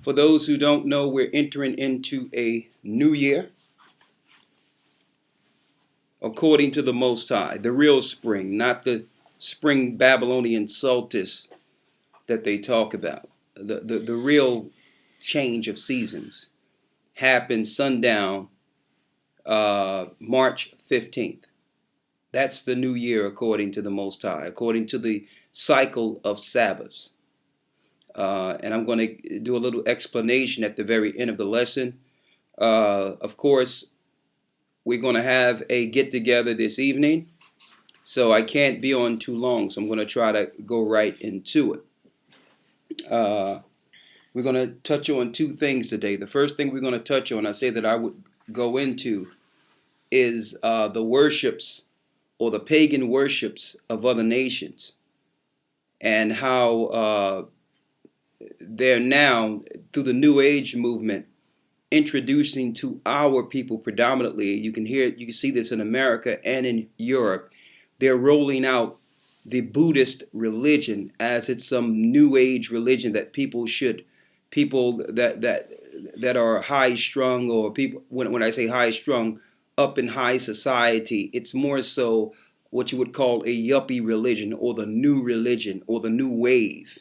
For those who don't know, we're entering into a new year according to the Most High, the real spring, not the spring Babylonian solstice that they talk about. The real change of seasons happens sundown March 15th. That's the new year according to the Most High, according to the cycle of Sabbaths. And I'm going to do a little explanation at the very end of the lesson. Of course, we're going to have a get-together this evening, so I can't be on too long, so I'm going to try to go right into it. We're going to touch on two things today. The first thing we're going to touch on, I say that I would go into, is the worships or the pagan worships of other nations, and how they're now, through the New Age movement, introducing to our people predominantly. You can see this in America and in Europe. They're rolling out the Buddhist religion as it's some New Age religion that people that are high strung, or people, when I say high strung, up in high society, it's more so what you would call a yuppie religion, or the new religion, or the new wave,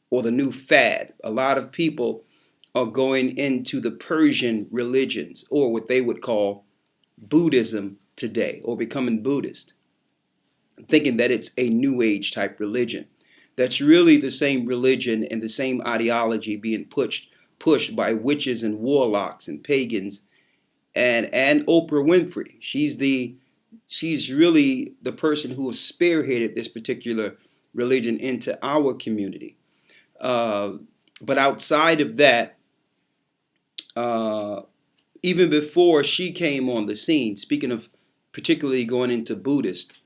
or the new fad. A lot of people are going into the Persian religions, or what they would call Buddhism today, or becoming Buddhist, thinking that it's a new age type religion. That's really the same religion and the same ideology being pushed by witches and warlocks and pagans, and Oprah Winfrey. She's really the person who has spearheaded this particular religion into our community. But outside of that, even before she came on the scene, speaking of particularly going into Buddhist,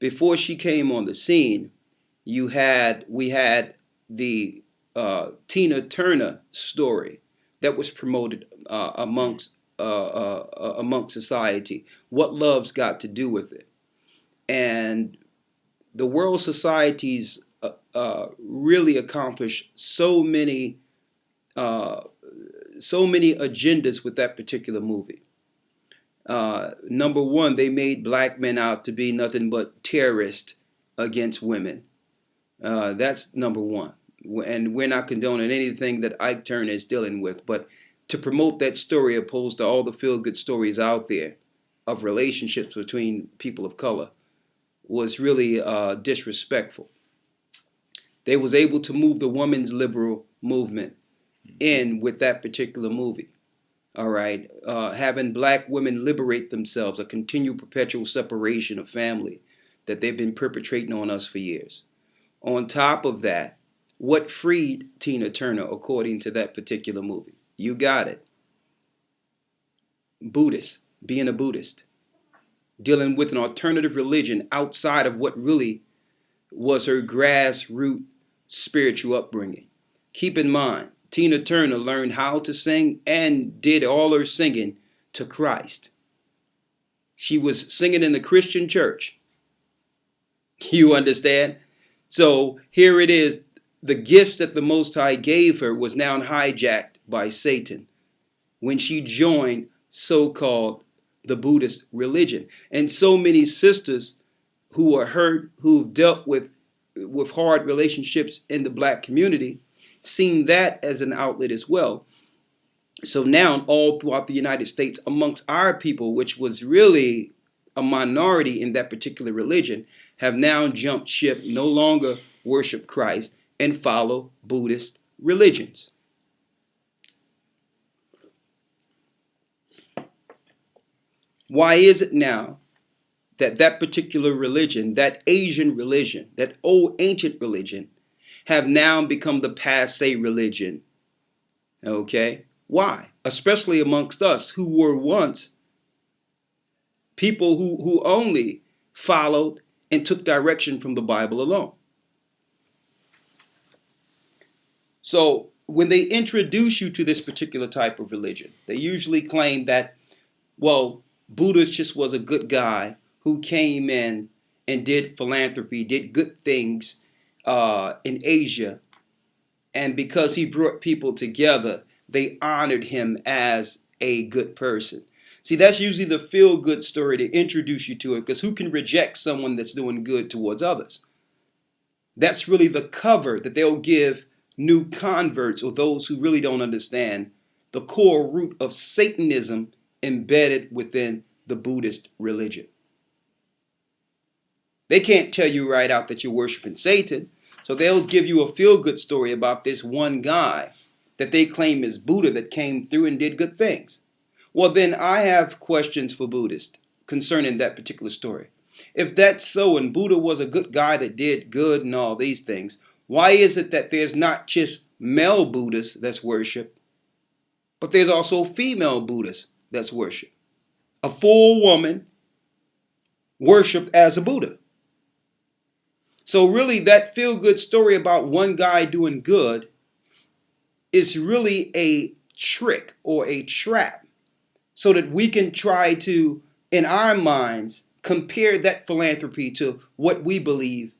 before she came on the scene, we had the Tina Turner story that was promoted amongst society. What love's got to do with it? And the world societies really accomplished so many agendas with that particular movie. Number one, they made black men out to be nothing but terrorists against women. That's number one. And we're not condoning anything that Ike Turner is dealing with, but to promote that story opposed to all the feel-good stories out there of relationships between people of color was really disrespectful. They was able to move the women's liberal movement in with that particular movie. All right, having black women liberate themselves, a continued perpetual separation of family that they've been perpetrating on us for years. On top of that, what freed Tina Turner according to that particular movie? You got it. Buddhist, being a Buddhist, dealing with an alternative religion outside of what really was her grassroots spiritual upbringing. Keep in mind, Tina Turner learned how to sing and did all her singing to Christ. She was singing in the Christian church. You understand? So here it is. The gifts that the Most High gave her was now hijacked by Satan when she joined so-called the Buddhist religion. And so many sisters who are hurt, who've dealt with hard relationships in the black community, seen that as an outlet as well. So now all throughout the United States, amongst our people, which was really a minority in that particular religion, have now jumped ship, no longer worship Christ, and follow Buddhist religions. Why is it now that that particular religion, that Asian religion, that old ancient religion, have now become the passé religion? Okay? Why? Especially amongst us who were once people who only followed and took direction from the Bible alone. So when they introduce you to this particular type of religion, they usually claim that, well, Buddha just was a good guy who came in and did philanthropy, did good things in Asia, And because he brought people together, they honored him as a good person. See, that's usually the feel-good story to introduce you to it, because who can reject someone that's doing good towards others? That's really the cover that they'll give new converts or those who really don't understand the core root of Satanism embedded within the Buddhist religion. They can't tell you right out that you're worshiping Satan, so they'll give you a feel-good story about this one guy that they claim is Buddha that came through and did good things. Well, then I have questions for Buddhists concerning that particular story. If that's so, and Buddha was a good guy that did good and all these things, why is it that there's not just male Buddhists that's worshipped, but there's also female Buddhists that's worshipped? A full woman worshipped as a Buddha. So really, that feel-good story about one guy doing good is really a trick or a trap, so that we can try to, in our minds, compare that philanthropy to what we believe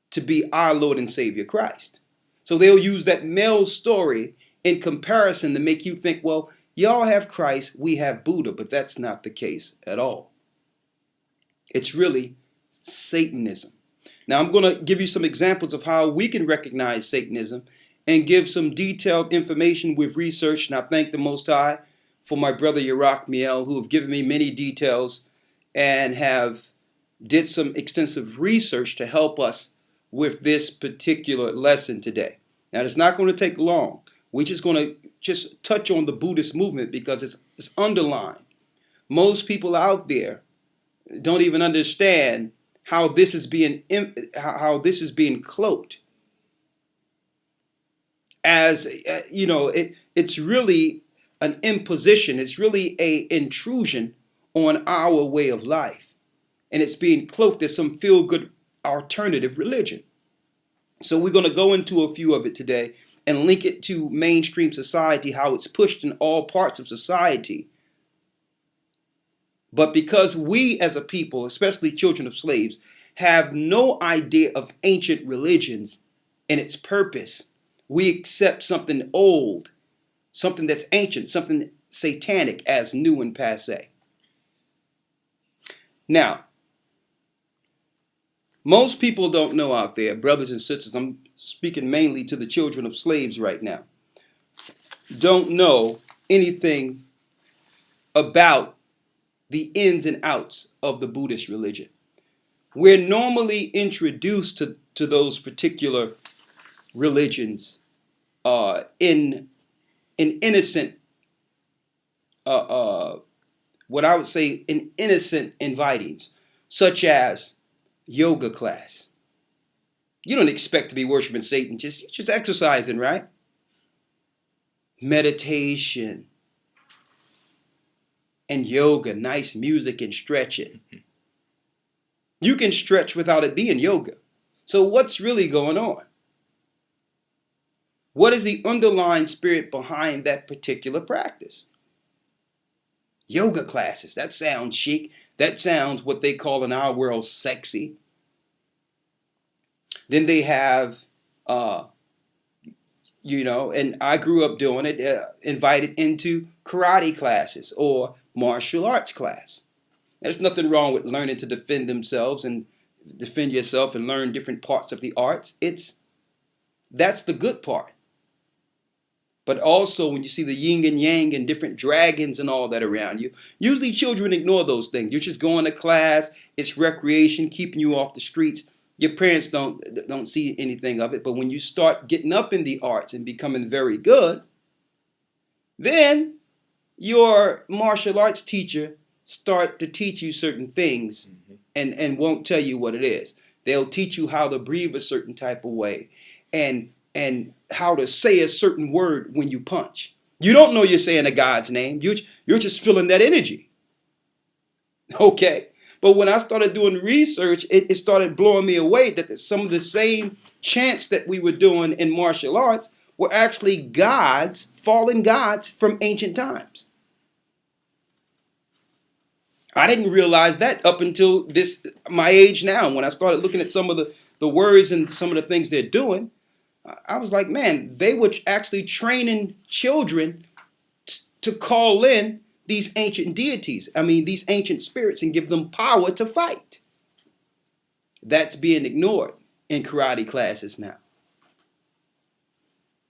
to be our Lord and Savior Christ. So they'll use that male story in comparison to make you think, well, y'all have Christ, we have Buddha, but that's not the case at all. It's really Satanism. Now I'm going to give you some examples of how we can recognize Satanism and give some detailed information with research, and I thank the Most High for my brother Yirach Miel, who have given me many details and have did some extensive research to help us with this particular lesson today. Now, it's not going to take long. We're just going to touch on the Buddhist movement because it's underlined. Most people out there don't even understand how this is being cloaked as it's really an imposition. It's really a intrusion on our way of life, and it's being cloaked as some feel-good alternative religion. So we're going to go into a few of it today and link it to mainstream society, how it's pushed in all parts of society. But because we as a people, especially children of slaves, have no idea of ancient religions and its purpose, we accept something old, something that's ancient, something satanic as new and passé. Now, most people don't know out there, brothers and sisters, I'm speaking mainly to the children of slaves right now, don't know anything about the ins and outs of the Buddhist religion. We're normally introduced to those particular religions in innocent, what I would say, in innocent invitings, such as yoga class. You don't expect to be worshiping Satan, just exercising, right? Meditation and yoga, nice music and stretching. You can stretch without it being yoga. So what's really going on? What is the underlying spirit behind that particular practice? Yoga classes, that sounds chic. That sounds what they call in our world sexy. Then they have, and I grew up doing it, invited into karate classes or martial arts class. There's nothing wrong with learning to defend themselves and defend yourself and learn different parts of the arts. That's the good part. But also when you see the yin and yang and different dragons and all that around you, usually children ignore those things. You're just going to class, it's recreation, keeping you off the streets. Your parents don't see anything of it. But when you start getting up in the arts and becoming very good, then your martial arts teacher start to teach you certain things and won't tell you what it is. They'll teach you how to breathe a certain type of way and how to say a certain word when you punch. You don't know you're saying a God's name. You're just feeling that energy. Okay? But when I started doing research, it started blowing me away that some of the same chants that we were doing in martial arts were actually gods, fallen gods from ancient times. I didn't realize that up until my age now. When I started looking at some of the words and some of the things they're doing, I was like, man, they were actually training children to call in these ancient deities. I mean, these ancient spirits and give them power to fight. That's being ignored in karate classes now.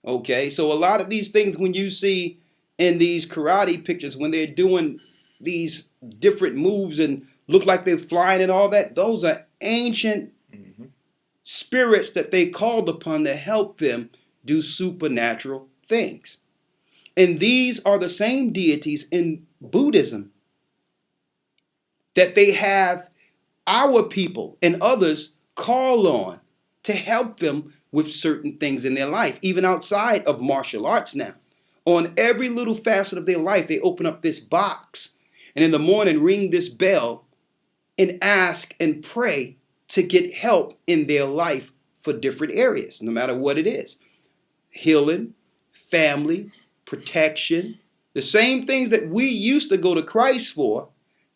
Okay, so a lot of these things when you see in these karate pictures, when they're doing these different moves and look like they're flying and all that, those are ancient spirits that they called upon to help them do supernatural things. And these are the same deities in Buddhism that they have our people and others call on to help them with certain things in their life, even outside of martial arts now. On every little facet of their life, they open up this box and in the morning ring this bell and ask and pray to get help in their life for different areas, no matter what it is. Healing, family, protection, the same things that we used to go to Christ for,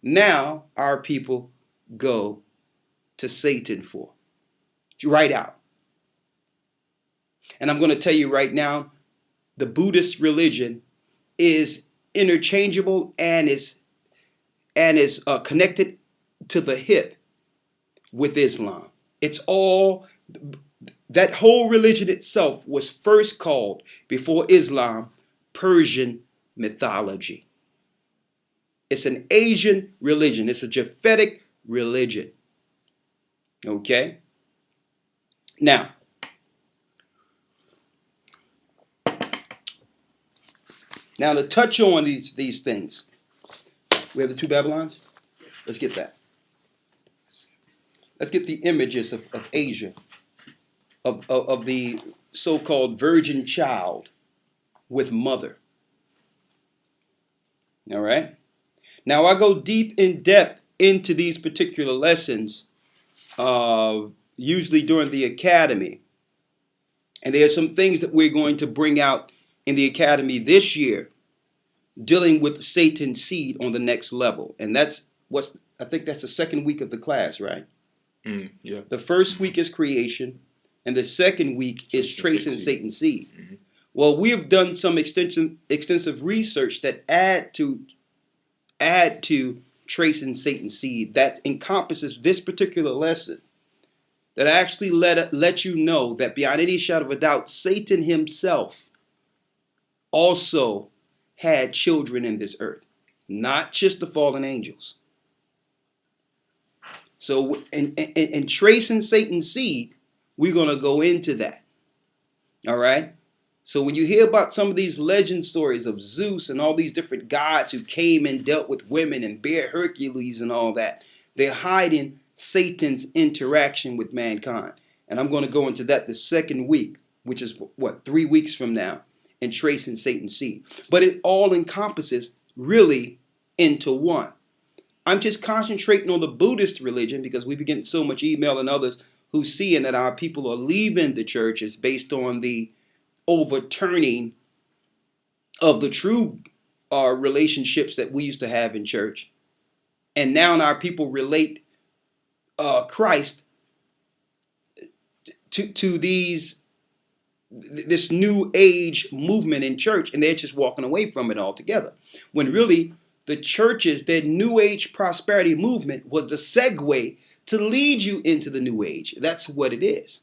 now our people go to Satan for. Right out. And I'm going to tell you right now, the Buddhist religion is interchangeable and is connected to the hip with Islam. It's all, that whole religion itself was first called, before Islam, Persian mythology. It's an Asian religion. It's a Japhetic religion. Okay? Now, to touch on these things. We have the two Babylons? Let's get that. Let's get the images of Asia, of the so-called virgin child with mother. All right? Now, I go deep in depth into these particular lessons, usually during the academy. And there are some things that we're going to bring out in the academy this year, dealing with Satan's seed on the next level. And I think that's the second week of the class, right? Yeah. The first week is creation, and the second week is tracing Satan's seed. Mm-hmm. Well, we have done some extensive research that add to tracing Satan's seed that encompasses this particular lesson, that actually let you know that beyond any shadow of a doubt, Satan himself also had children in this earth, not just the fallen angels. So in tracing Satan's seed, we're going to go into that. All right? So when you hear about some of these legend stories of Zeus and all these different gods who came and dealt with women and bear Hercules and all that, they're hiding Satan's interaction with mankind. And I'm going to go into that the second week, which is 3 weeks from now, and tracing Satan's seed. But it all encompasses really into one. I'm just concentrating on the Buddhist religion because we begin so much email and others who seeing that our people are leaving the churches based on the overturning of the true relationships that we used to have in church. And now our people relate Christ to this new age movement in church, and they're just walking away from it altogether. When really the churches, their new age prosperity movement was the segue to lead you into the new age. That's what it is.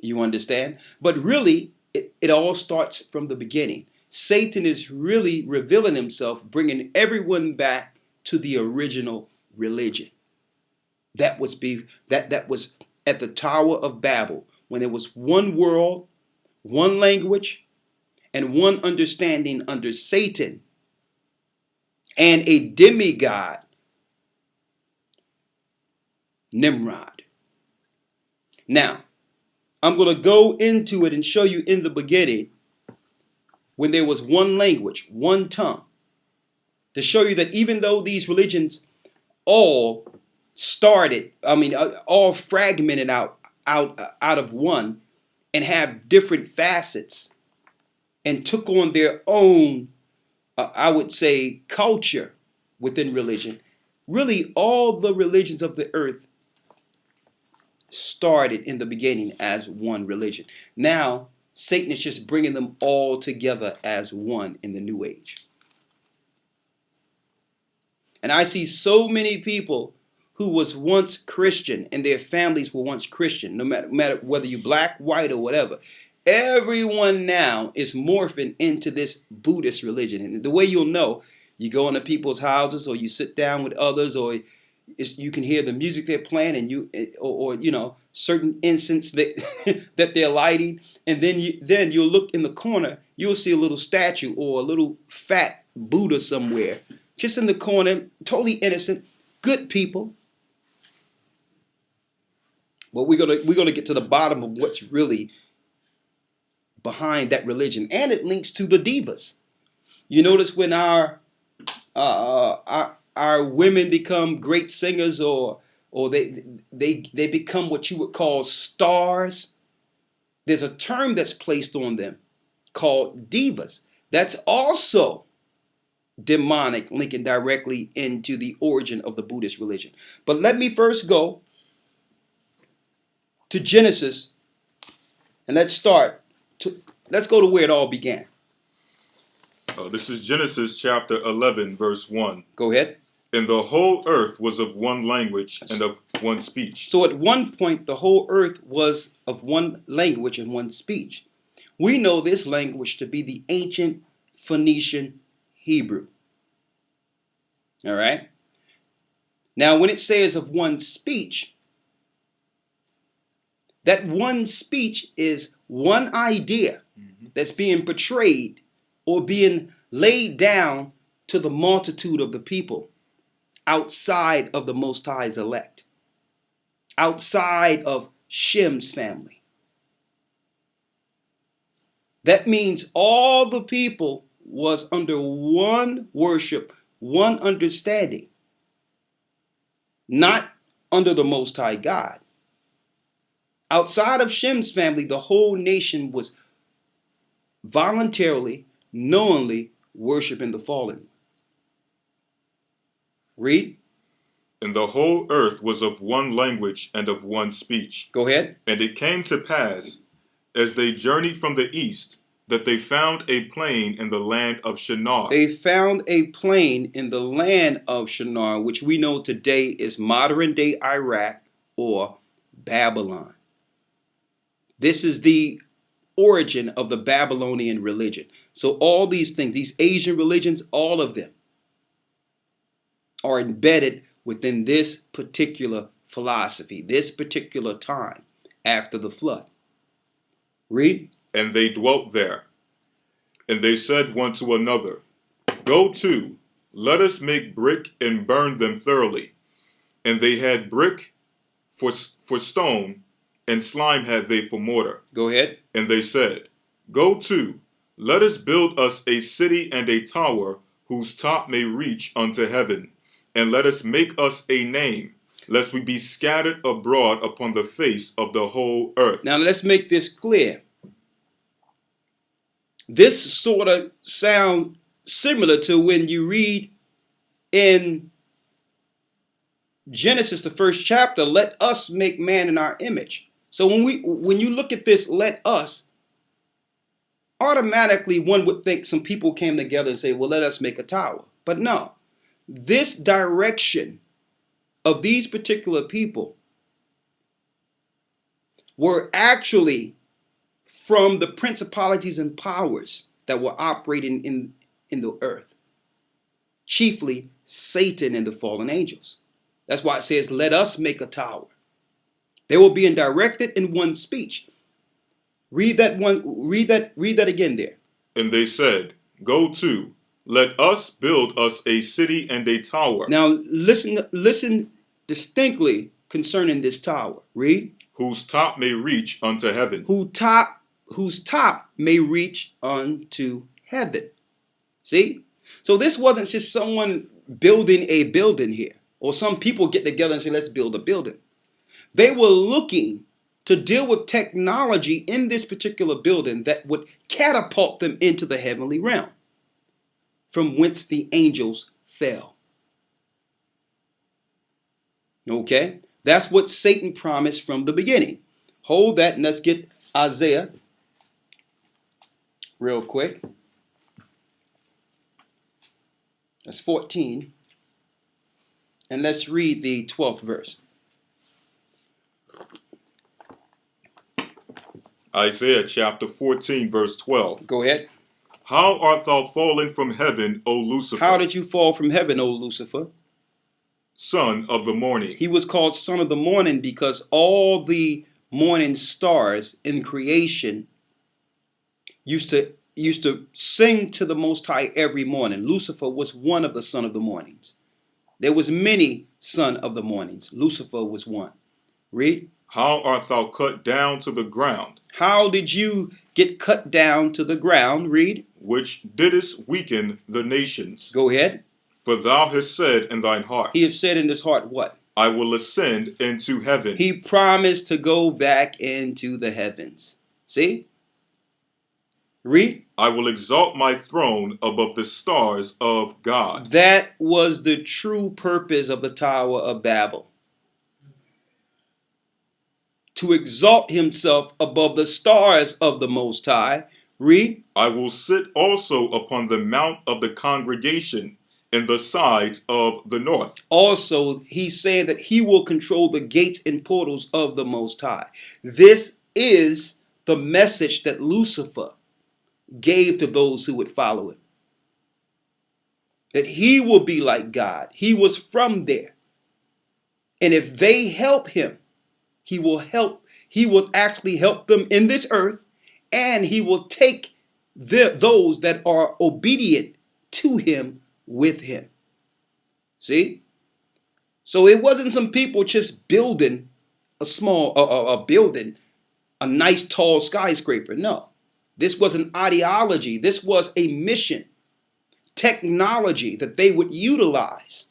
You understand? But really, it all starts from the beginning. Satan is really revealing himself, bringing everyone back to the original religion. That was at the Tower of Babel, when there was one world, one language, and one understanding under Satan, and a demigod, Nimrod. Now, I'm going to go into it and show you in the beginning when there was one language, one tongue, to show you that even though these religions all all fragmented out of one and have different facets and took on their own, I would say, culture within religion. Really, all the religions of the earth started in the beginning as one religion. Now, Satan is just bringing them all together as one in the new age. And I see so many people who was once Christian and their families were once Christian, no matter whether you're black, white, or whatever. Everyone now is morphing into this Buddhist religion. And the way you'll know, you go into people's houses or you sit down with others, or you can hear the music they're playing, and or you know, certain incense that that they're lighting, and then you'll look in the corner, you'll see a little statue or a little fat Buddha somewhere, just in the corner, totally innocent, good people. But we're gonna get to the bottom of what's really behind that religion, and it links to the divas. You notice when our women become great singers, or they become what you would call stars, there's a term that's placed on them called divas. That's also demonic, linking directly into the origin of the Buddhist religion. But let me first go to Genesis, and let's go to where it all began. This is Genesis chapter 11, verse 1. Go ahead. And the whole earth was of one language and of one speech. So at one point, the whole earth was of one language and one speech. We know this language to be the ancient Phoenician Hebrew. All right. Now, when it says of one speech, that one speech is one idea that's being portrayed or being laid down to the multitude of the people outside of the Most High's elect, outside of Shem's family. That means all the people was under one worship, one understanding, not under the Most High God. Outside of Shem's family, the whole nation was voluntarily, knowingly worshiping the fallen. Read. And the whole earth was of one language and of one speech. Go ahead. And it came to pass, as they journeyed from the east, that they found a plain in the land of Shinar. They found a plain in the land of Shinar, which we know today is modern-day Iraq or Babylon. This is the origin of the Babylonian religion. So all these things, these Asian religions, all of them are embedded within this particular philosophy, this particular time after the flood. Read. And they dwelt there. And they said one to another, Go to, let us make brick and burn them thoroughly. And they had brick for stone, and slime had they for mortar. Go ahead. And they said, Go to, let us build us a city and a tower, whose top may reach unto heaven. And let us make us a name, lest we be scattered abroad upon the face of the whole earth. Now let's make this clear. This sort of sounds similar to when you read in Genesis, the first chapter, let us make man in our image. So when you look at this, let us, automatically one would think some people came together and say, well, let us make a tower. But no, this direction of these particular people were actually from the principalities and powers that were operating in the earth, chiefly Satan and the fallen angels. That's why it says, let us make a tower. They were being directed in one speech. Read that again there. And they said, Go to, let us build us a city and a tower. Now listen distinctly concerning this tower. Read. Whose top may reach unto heaven. Whose top may reach unto heaven. See? So this wasn't just someone building a building here, or some people get together and say, let's build a building. They were looking to deal with technology in this particular building that would catapult them into the heavenly realm, from whence the angels fell. Okay? That's what Satan promised from the beginning. Hold that and let's get Isaiah real quick. That's 14. And let's read the 12th verse. Isaiah chapter 14, verse 12. Go ahead. How art thou fallen from heaven, O Lucifer? How did you fall from heaven, O Lucifer? Son of the morning. He was called son of the morning because all the morning stars in creation used to sing to the Most High every morning. Lucifer was one of the son of the mornings. There was many son of the mornings. Lucifer was one. Read. How art thou cut down to the ground? How did you get cut down to the ground? Read. Which didst weaken the nations. Go ahead. For thou hast said in thine heart. He has said in his heart what? I will ascend into heaven. He promised to go back into the heavens. See? Read. I will exalt my throne above the stars of God. That was the true purpose of the Tower of Babel. To exalt himself above the stars of the Most High. Read. I will sit also upon the mount of the congregation in the sides of the north. Also, he's saying that he will control the gates and portals of the Most High. This is the message that Lucifer gave to those who would follow him. That he will be like God. He was from there. And if they help him, he will actually help them in this earth, and he will take those that are obedient to him with him. See? So it wasn't some people just building a building, a nice tall skyscraper. No. This was an ideology. This was a mission, technology that they would utilize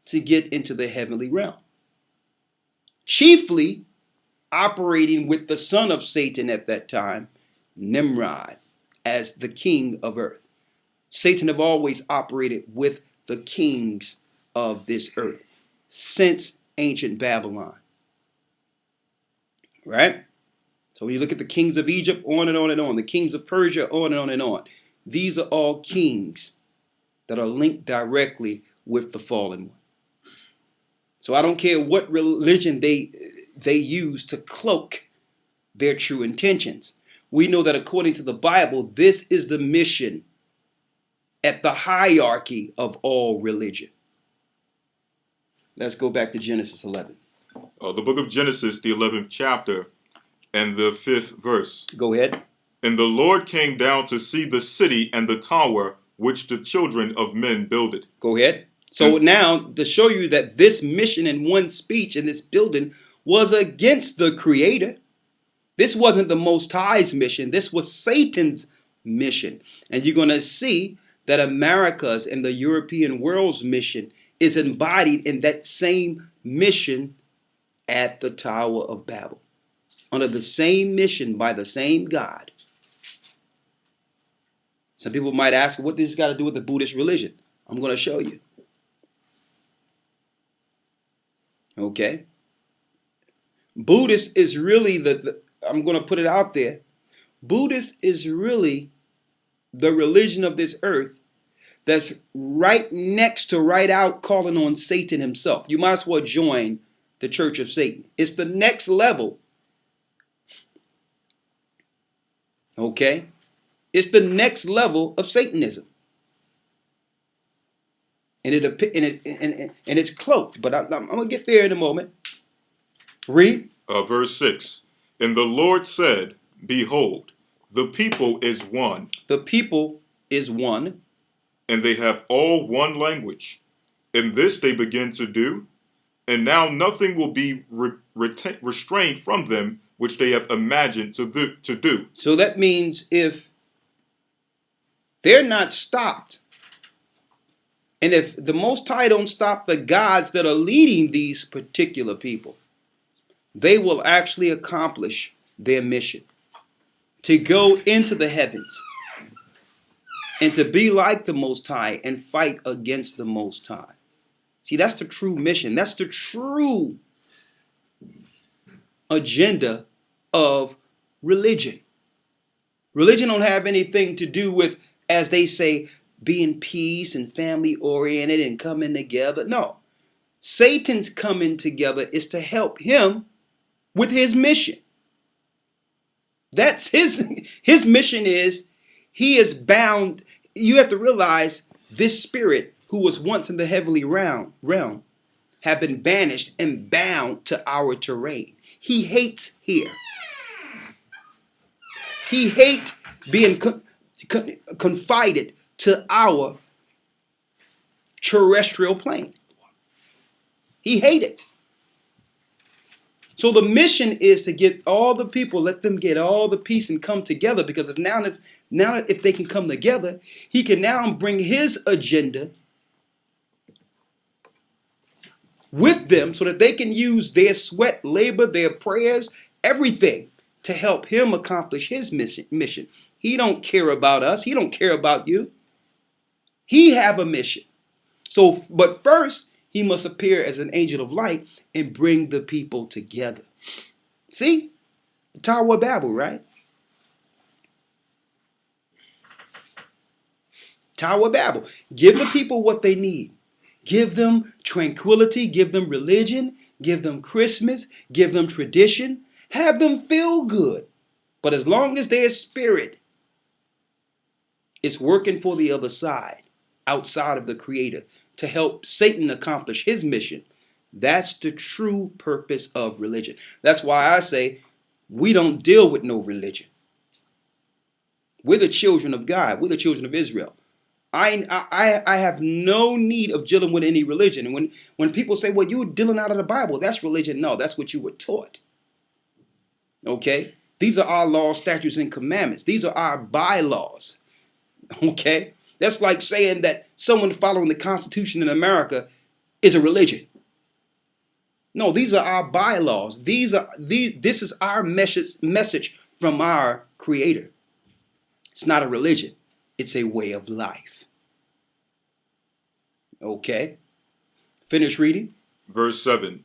to get into the heavenly realm. Chiefly operating with the son of Satan at that time, Nimrod, as the king of earth. Satan have always operated with the kings of this earth since ancient Babylon. Right? So when you look at the kings of Egypt, on and on and on, the kings of Persia, on and on and on. These are all kings that are linked directly with the fallen one. So I don't care what religion they use to cloak their true intentions. We know that according to the Bible, this is the mission at the hierarchy of all religion. Let's go back to Genesis 11. The book of Genesis, the 11th chapter, and the 5th verse. Go ahead. And the Lord came down to see the city and the tower which the children of men builded. Go ahead. So now, to show you that this mission in one speech in this building was against the Creator. This wasn't the Most High's mission. This was Satan's mission. And you're going to see that America's and the European world's mission is embodied in that same mission at the Tower of Babel. Under the same mission by the same God. Some people might ask, what does this got to do with the Buddhist religion? I'm going to show you. Okay. Buddhist is really I'm going to put it out there. Buddhist is really the religion of this earth that's right next to right out calling on Satan himself. You might as well join the Church of Satan. It's the next level. Okay? It's the next level of Satanism. And it's cloaked, but I'm going to get there in a moment. Read. Verse 6. And the Lord said, behold, the people is one. The people is one. And they have all one language. And this they begin to do. And now nothing will be restrained from them, which they have imagined to do. So that means if they're not stopped, and if the Most High don't stop the gods that are leading these particular people, they will actually accomplish their mission to go into the heavens and to be like the Most High and fight against the Most High. See, that's the true mission. That's the true agenda of religion. Religion don't have anything to do with, as they say, being peace and family oriented and coming together. No. Satan's coming together is to help him with his mission. That's his mission is he is bound. You have to realize this spirit who was once in the heavenly realm have been banished and bound to our terrain. He hates here. He hates being confided to our terrestrial plane. He hates it. So the mission is to get all the people, let them get all the peace and come together, because if they can come together, he can now bring his agenda with them so that they can use their sweat, labor, their prayers, everything to help him accomplish his mission. He don't care about us. He don't care about you. He have a mission. So, but first, he must appear as an angel of light and bring the people together. See? The Tower of Babel, right? Tower of Babel. Give the people what they need. Give them tranquility. Give them religion. Give them Christmas. Give them tradition. Have them feel good. But as long as their spirit is working for the other side, outside of the Creator, to help Satan accomplish his mission, that's the true purpose of religion. That's why I say we don't deal with no religion. We're the children of God. We're the children of Israel. I have no need of dealing with any religion. And when people say, well, you're dealing out of the Bible, that's religion. No, that's what you were taught. Okay? These are our laws, statutes, and commandments. These are our bylaws. Okay? That's like saying that someone following the Constitution in America is a religion. No, these are our bylaws. This is our message from our Creator. It's not a religion. It's a way of life. Okay. Finish reading. Verse 7.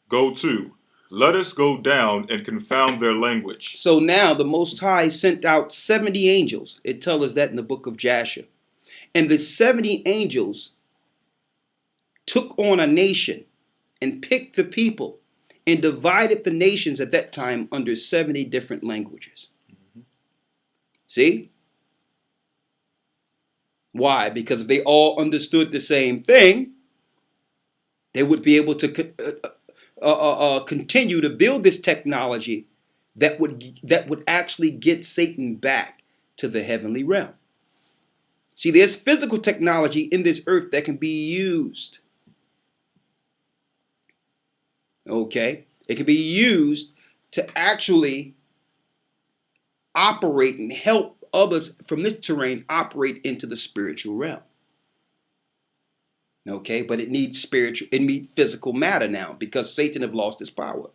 Go to. Let us go down and confound their language. So now the Most High sent out 70 angels. It tells us that in the book of Jasher. And the 70 angels took on a nation and picked the people and divided the nations at that time under 70 different languages. Mm-hmm. See? Why? Because if they all understood the same thing, they would be able to continue to build this technology that would actually get Satan back to the heavenly realm. See, there's physical technology in this earth that can be used. Okay? It can be used to actually operate and help others from this terrain operate into the spiritual realm. Okay? But it needs physical matter now because Satan have lost his power.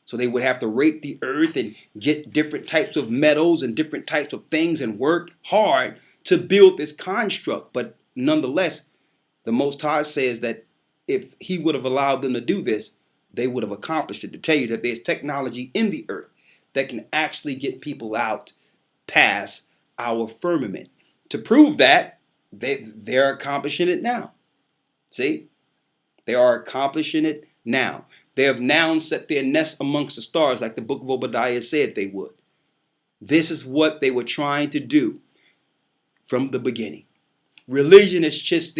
So they would have to rape the earth and get different types of metals and different types of things and work hard to build this construct. But nonetheless, the Most High says that if he would have allowed them to do this, they would have accomplished it. To tell you that there's technology in the earth that can actually get people out past our firmament. To prove that, they're accomplishing it now. See? They are accomplishing it now. They have now set their nest amongst the stars like the book of Obadiah said they would. This is what they were trying to do from the beginning. Religion is just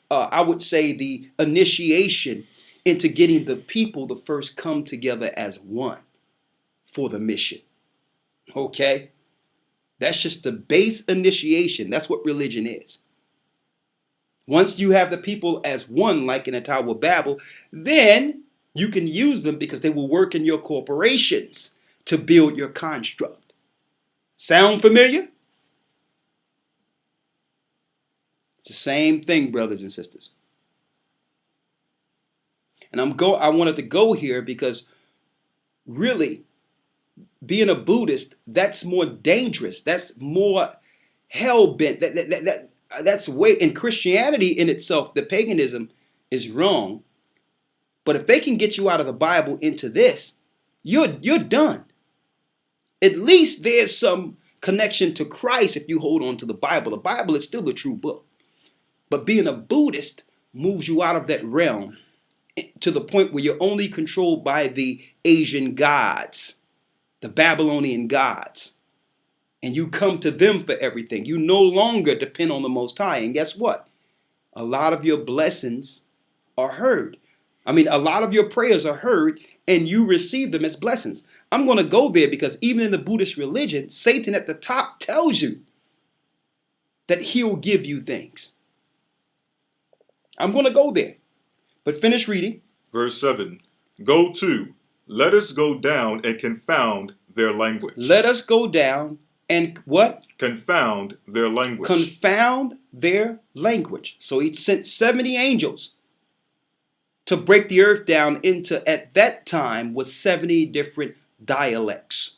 I would say, the initiation into getting the people to first come together as one for the mission. Okay? That's just the base initiation. That's what religion is. Once you have the people as one, like in the Tower of Babel, then you can use them because they will work in your corporations to build your construct. Sound familiar? It's the same thing, brothers and sisters. And I wanted to go here because really being a Buddhist, that's more dangerous. That's more hell-bent. That's way in Christianity in itself, the paganism is wrong. But if they can get you out of the Bible into this, you're done. At least there's some connection to Christ if you hold on to the Bible. The Bible is still the true book. But being a Buddhist moves you out of that realm to the point where you're only controlled by the Asian gods, the Babylonian gods. And you come to them for everything. You no longer depend on the Most High. And guess what? A lot of your blessings are heard. I mean, a lot of your prayers are heard and you receive them as blessings. I'm going to go there because even in the Buddhist religion, Satan at the top tells you that he'll give you things. I'm going to go there. But finish reading. Verse 7. Go to, let us go down and confound their language. Let us go down and what? Confound their language. Confound their language. So he sent 70 angels to break the earth down into, at that time, was 70 different dialects.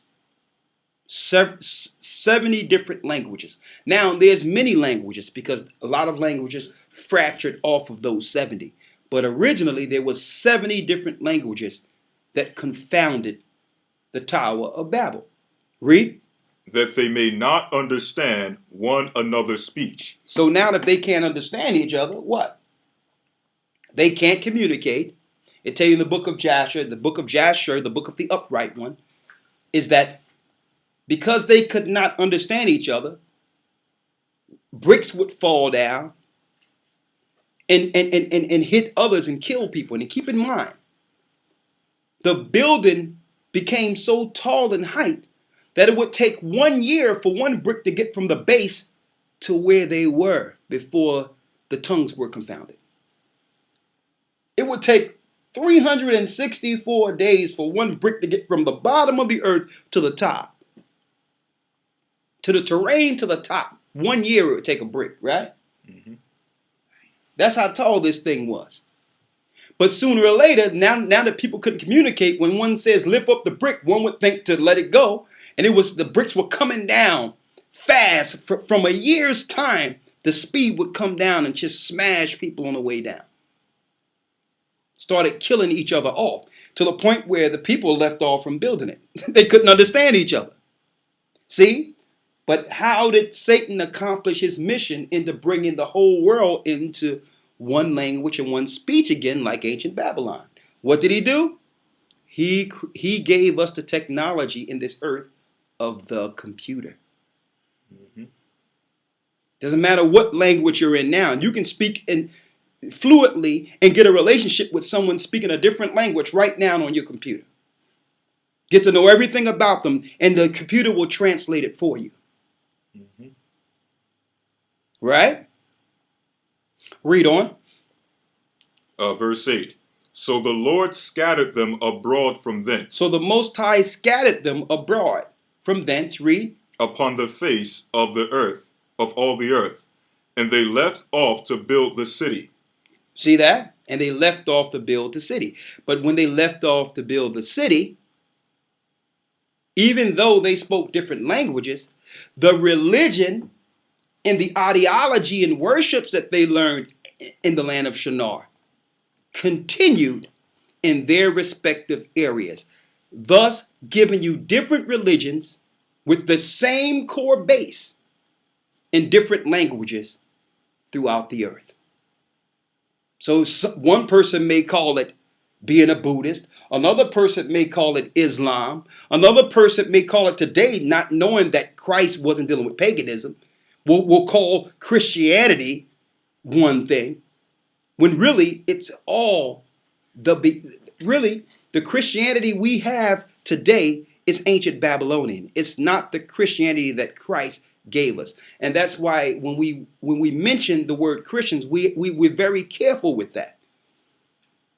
70 different languages. Now, there's many languages because a lot of languages fractured off of those 70. But originally, there was 70 different languages that confounded the Tower of Babel. Read. That they may not understand one another's speech. So now that they can't understand each other, what? They can't communicate. It tells you in the book of Jasher, the book of the upright one, is that because they could not understand each other, bricks would fall down and hit others and kill people. And keep in mind, the building became so tall in height that it would take 1 year for one brick to get from the base to where they were before the tongues were confounded. It would take 364 days for one brick to get from the bottom of the earth to the top. To the terrain to the top. 1 year it would take a brick, right? Mm-hmm. That's how tall this thing was. But sooner or later, now that people couldn't communicate, when one says lift up the brick, one would think to let it go. And it was the bricks were coming down fast. From a year's time, the speed would come down and just smash people on the way down. Started killing each other off to the point where the people left off from building it. They couldn't understand each other. See? But how did Satan accomplish his mission into bringing the whole world into one language and one speech again, like ancient Babylon? What did he do? He gave us the technology in this earth of the computer. Mm-hmm. Doesn't matter what language you're in now. You can speak fluently and get a relationship with someone speaking a different language right now on your computer. Get to know everything about them, and the computer will translate it for you. Mm-hmm. Right? Read on. Verse 8. So the Lord scattered them abroad from thence. So the Most High scattered them abroad from thence. Read. Upon the face of the earth, of all the earth. And they left off to build the city. See that? And they left off to build the city. But when they left off to build the city, even though they spoke different languages, the religion and the ideology and worships that they learned in the land of Shinar continued in their respective areas, thus giving you different religions with the same core base in different languages throughout the earth. So one person may call it being a Buddhist. Another person may call it Islam. Another person may call it today, not knowing that Christ wasn't dealing with paganism. We'll call Christianity one thing, when really it's all the Christianity we have today is ancient Babylonian. It's not the Christianity that Christ gave us. And that's why when we mention the word Christians, we're very careful with that.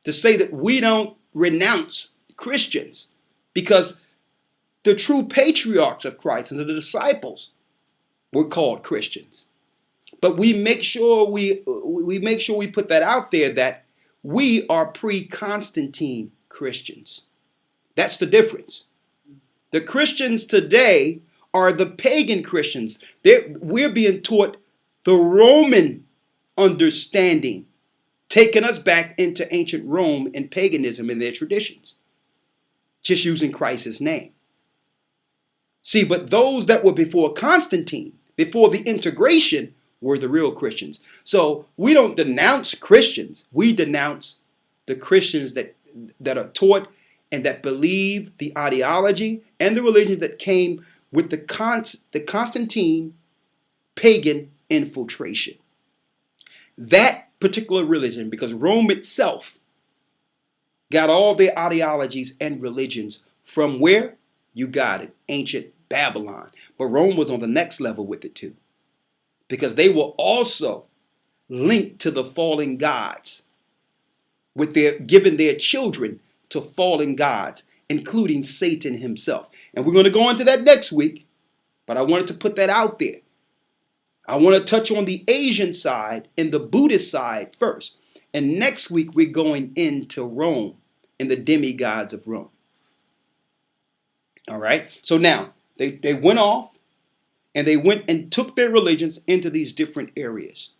To say that we don't renounce Christians, because the true patriarchs of Christ and the disciples were called Christians. But we make sure we put that out there that we are pre-Constantine Christians. That's the difference. The Christians today are the pagan Christians. We're being taught the Roman understanding, taking us back into ancient Rome and paganism and their traditions. just using Christ's name. See, but those that were before Constantine, before the integration, were the real Christians. So we don't denounce Christians. We denounce the Christians that are taught and that believe the ideology and the religion that came with the Constantine pagan infiltration. That particular religion, because Rome itself got all their ideologies and religions from where? You got it, ancient Babylon. But Rome was on the next level with it too, because they were also linked to the fallen gods, with their giving their children to fallen gods, including Satan himself. And we're going to go into that next week, but I wanted to put that out there. I want to touch on the Asian side and the Buddhist side first. And next week, we're going into Rome and the demigods of Rome. All right. So now they went off and they went and took their religions into these different areas.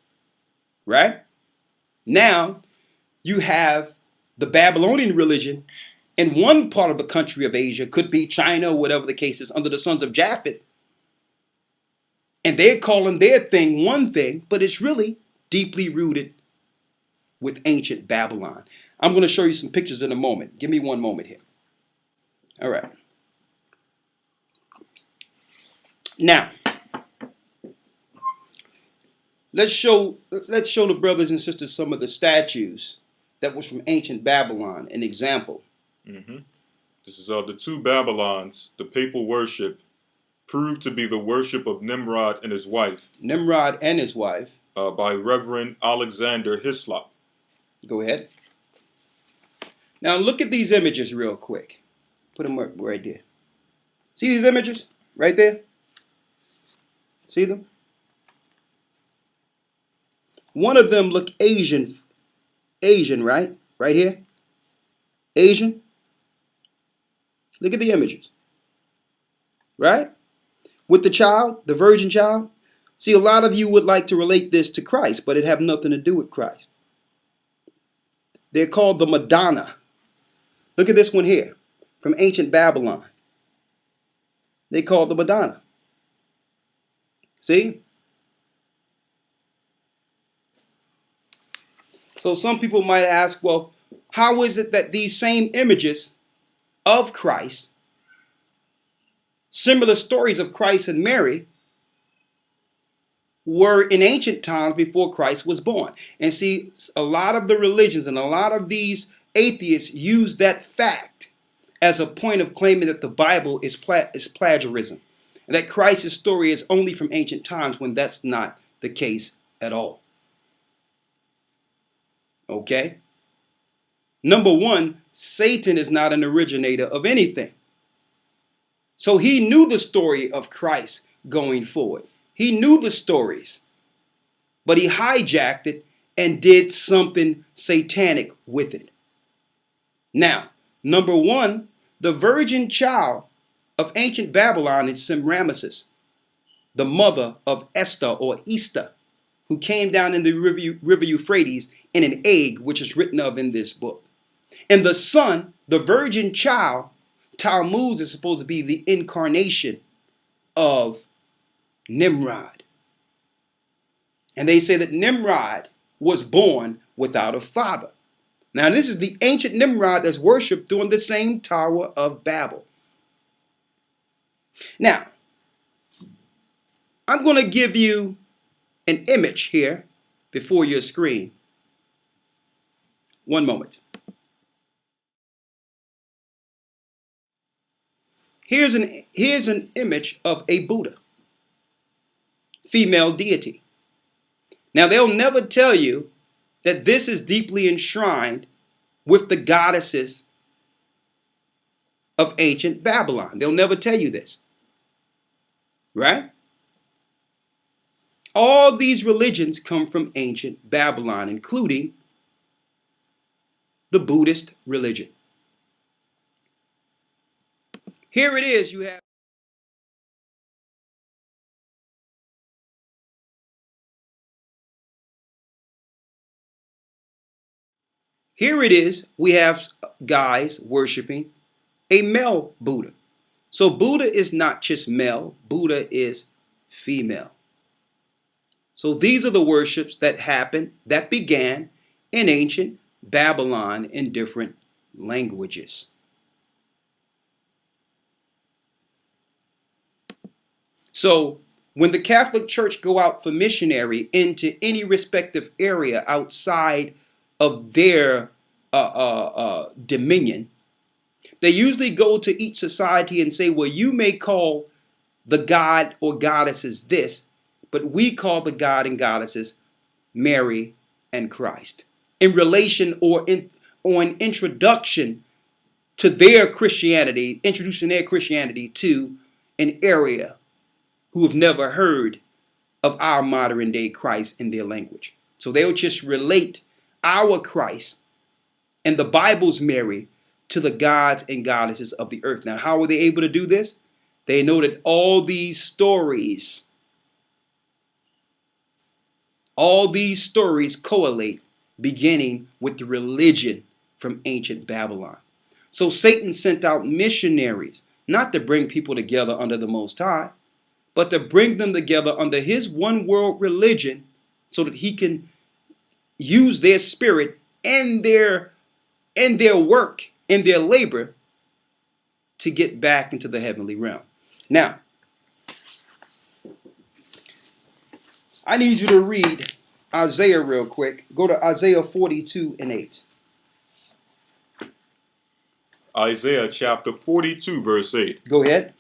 Right. Now you have the Babylonian religion in one part of the country of Asia, could be China, whatever the case is, under the sons of Japheth. And they're calling their thing one thing, but it's really deeply rooted with ancient Babylon. I'm going to show you some pictures in a moment. Give me one moment here. All right. Now, let's show the brothers and sisters some of the statues that was from ancient Babylon, an example. This is the two Babylons, the papal worship, proved to be the worship of Nimrod and his wife. Nimrod and his wife. By Reverend Alexander Hislop. Go ahead. Now look at these images real quick. Put them right there. See these images right there? See them? One of them look Asian, right? Right here. Asian. Look at the images. Right? With the child, the virgin child. See, a lot of you would like to relate this to Christ, but it have nothing to do with Christ. They're called the Madonna. Look at this one here from ancient Babylon. They call the Madonna. See? So some people might ask, well, how is it that these same images of Christ, similar stories of Christ and Mary, were in ancient times before Christ was born? And see, a lot of the religions and a lot of these atheists use that fact as a point of claiming that the Bible is plagiarism, and that Christ's story is only from ancient times, when that's not the case at all. Okay? Number one, Satan is not an originator of anything. So he knew the story of Christ going forward. He knew the stories, but he hijacked it and did something satanic with it. Now, number one, the virgin child of ancient Babylon is Semiramis, the mother of Esther or Easter, who came down in the river Euphrates in an egg, which is written of in this book. And the son, the virgin child, Tammuz, is supposed to be the incarnation of Nimrod. And they say that Nimrod was born without a father. Now, this is the ancient Nimrod that's worshipped during the same Tower of Babel. Now, I'm going to give you an image here before your screen. One moment. Here's an image of a Buddha, female deity. Now, they'll never tell you that this is deeply enshrined with the goddesses of ancient Babylon. They'll never tell you this. Right? All these religions come from ancient Babylon, including the Buddhist religion. Here it is, you have we have guys worshiping a male Buddha. So Buddha is not just male, Buddha is female. So these are the worships that happened, that began in ancient Babylon in different languages. So when the Catholic Church go out for missionary into any respective area outside of their dominion, they usually go to each society and say, well, you may call the god or goddesses this, but we call the god and goddesses Mary and Christ, in relation or an introduction to their Christianity, introducing their Christianity to an area who have never heard of our modern day Christ in their language. So they'll just relate our Christ and the Bible's Mary to the gods and goddesses of the earth. Now, how are they able to do this? They know that all these stories correlate beginning with the religion from ancient Babylon. So Satan sent out missionaries, not to bring people together under the Most High, but to bring them together under his one world religion so that he can use their spirit and their work and their labor to get back into the heavenly realm. Now, I need you to read Isaiah real quick. Go to Isaiah 42:8. Isaiah chapter 42, verse 8. Go ahead.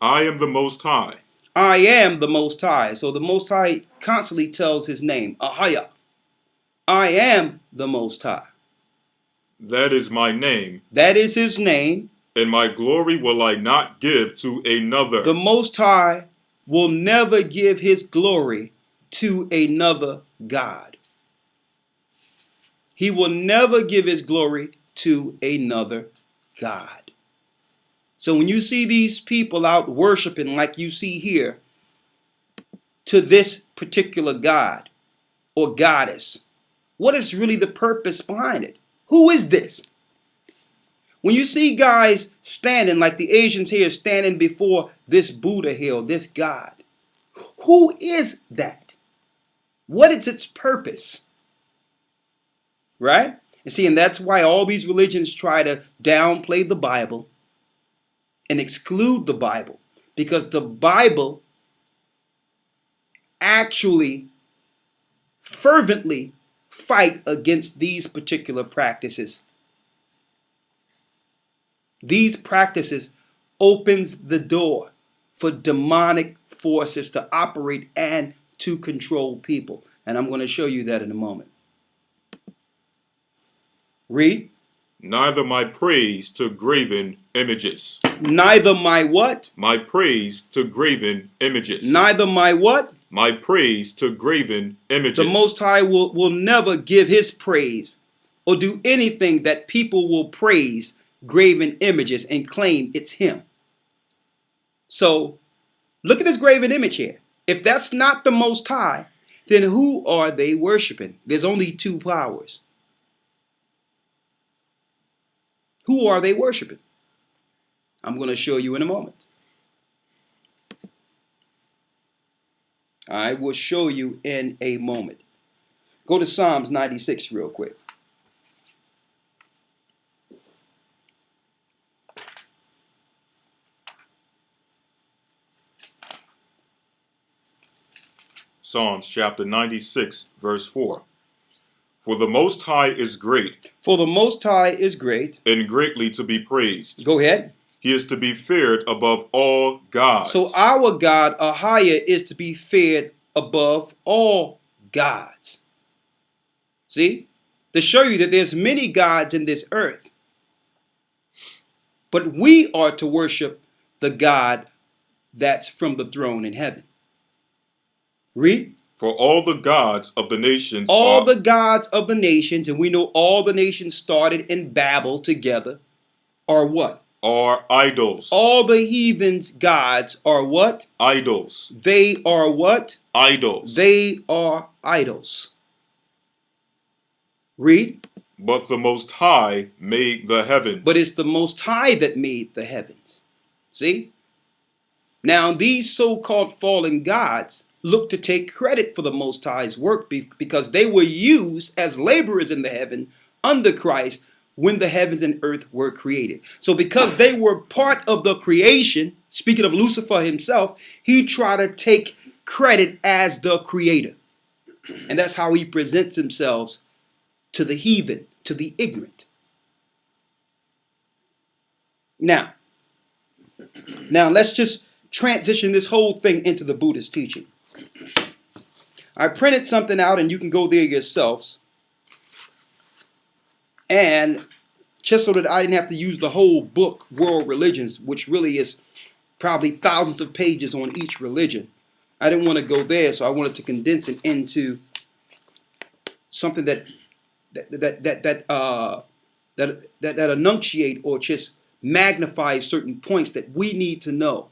I am the Most High. I am the Most High. So the Most High constantly tells his name, Ahaya. I am the Most High. That is my name. That is his name. And my glory will I not give to another. The Most High will never give his glory to another God. He will never give his glory to another God. So when you see these people out worshiping like you see here to this particular God or goddess, what is really the purpose behind it? Who is this? When you see guys standing like the Asians here standing before this Buddha here, this God, who is that? What is its purpose? Right? And see, and that's why all these religions try to downplay the Bible and exclude the Bible, because the Bible actually fervently fight against these particular practices. These practices opens the door for demonic forces to operate and to control people. And I'm going to show you that in a moment. Read. Neither my praise to graven images. Neither my what? My praise to graven images. Neither my what? My praise to graven images. The Most High will never give his praise or do anything that people will praise graven images and claim it's him. So look at this graven image here. If that's not the Most High, then who are they worshiping? There's only two powers. Who are they worshiping? I'm going to show you in a moment. I will show you in a moment. Go to Psalms 96 real quick. Psalms chapter 96, verse 4. For the Most High is great. For the Most High is great. And greatly to be praised. Go ahead. He is to be feared above all gods. So our God, Ahaya, is to be feared above all gods. See? To show you that there's many gods in this earth. But we are to worship the God that's from the throne in heaven. Read. For all the gods of the nations all the gods of the nations, and we know all the nations started in Babel together, are what? Are idols. All the heathens' gods are what? Idols. They are what? Idols. They are idols. Read. But the Most High made the heavens. But it's the Most High that made the heavens. See? Now, these so-called fallen gods look to take credit for the Most High's work because they were used as laborers in the heaven under Christ when the heavens and earth were created. So because they were part of the creation, speaking of Lucifer himself, he tried to take credit as the creator. And that's how he presents himself to the heathen, to the ignorant. Now let's just transition this whole thing into the Buddhist teaching. I printed something out, and you can go there yourselves. And just so that I didn't have to use the whole book, World Religions, which really is probably thousands of pages on each religion. I didn't want to go there, so I wanted to condense it into something that enunciate or just magnifies certain points that we need to know,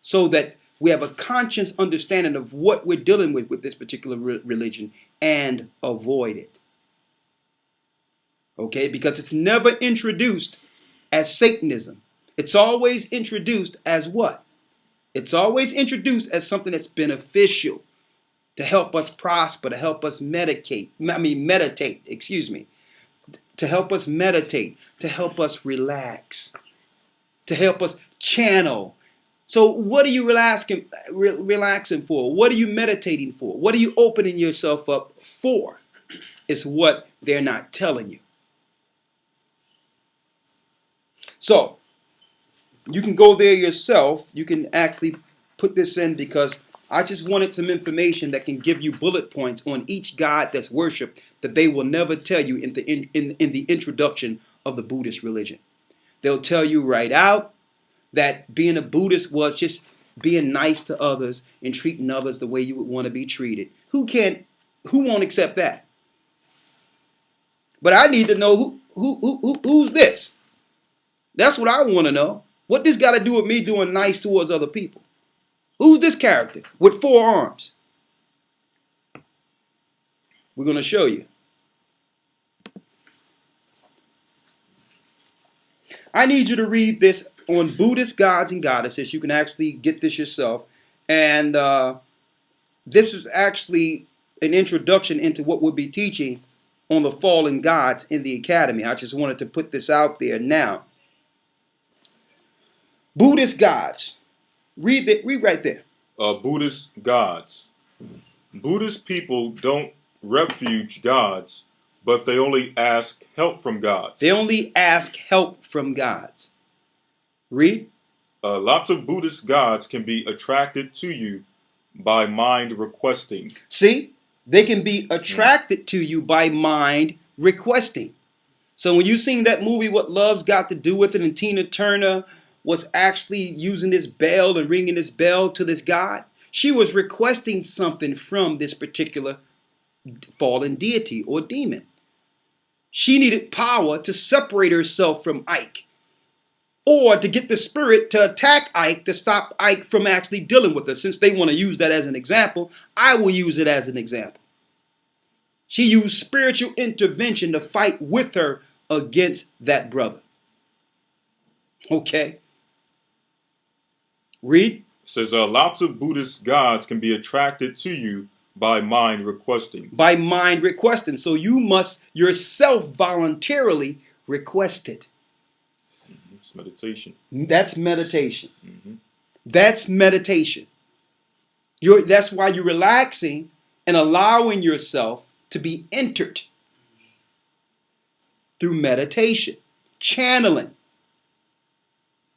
so that we have a conscious understanding of what we're dealing with this particular religion and avoid it. Okay, because it's never introduced as Satanism. It's always introduced as what? It's always introduced as something that's beneficial to help us prosper, to help us meditate, to help us meditate, to help us relax, to help us channel. So what are you relaxing for? What are you meditating for? What are you opening yourself up for? Is what they're not telling you. So you can go there yourself. You can actually put this in because I just wanted some information that can give you bullet points on each god that's worshipped that they will never tell you in the introduction of the Buddhist religion. They'll tell you right out that being a Buddhist was just being nice to others and treating others the way you would want to be treated. Who won't accept that? But I need to know who's this. That's what I want to know. What this got to do with me doing nice towards other people? Who's this character with 4 arms? We're going to show you. I need you to read this on Buddhist Gods and Goddesses. You can actually get this yourself. And this is actually an introduction into what we'll be teaching on the fallen gods in the academy. I just wanted to put this out there now. Buddhist gods. Read right there. Buddhist gods. Buddhist people don't refuge gods, but they only ask help from gods. They only ask help from gods. Read. Lots of Buddhist gods can be attracted to you by mind requesting. See? They can be attracted to you by mind requesting. So when you seen that movie, What Love's Got to Do with It, and Tina Turner was actually using this bell and ringing this bell to this god, she was requesting something from this particular fallen deity or demon. She needed power to separate herself from Ike, or to get the spirit to attack Ike to stop Ike from actually dealing with her. Since they want to use that as an example, I will use it as an example. She used spiritual intervention to fight with her against that brother. Okay. Read. It says lots of Buddhist gods can be attracted to you by mind requesting. By mind requesting. So you must yourself voluntarily request it. It's meditation. That's meditation. Mm-hmm. That's meditation. That's why you're relaxing and allowing yourself to be entered through meditation, channeling.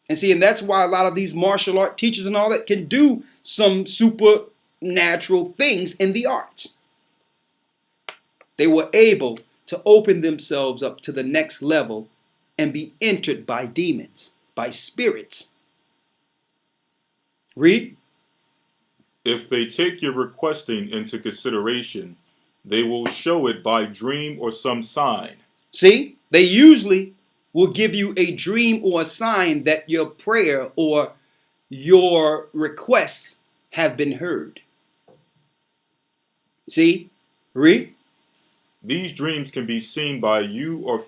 And see, and that's why a lot of these martial art teachers and all that can do some supernatural things in the arts. They were able to open themselves up to the next level and be entered by demons, by spirits. Read. If they take your requesting into consideration, they will show it by dream or some sign. See, they usually will give you a dream or a sign that your prayer or your requests have been heard. See? Read. These dreams can be seen by you or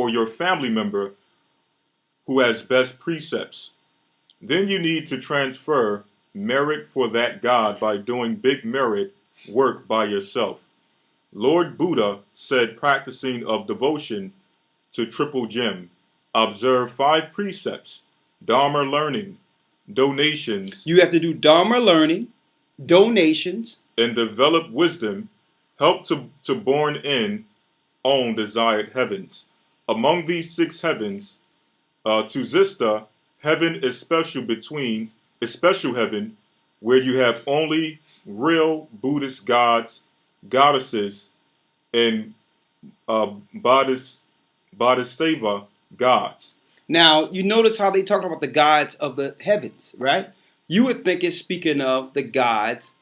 your family member who has best precepts. Then you need to transfer merit for that God by doing big merit work by yourself. Lord Buddha said practicing of devotion to Triple Gem, observe 5 precepts, Dharma learning, donations, You have to do Dharma learning, donations, and develop wisdom, help to born in own desired heavens. Among these 6 heavens, to Zista, heaven is special heaven where you have only real Buddhist gods, goddesses, and Bodhisattva gods. Now, you notice how they talk about the gods of the heavens, right? You would think it's speaking of the gods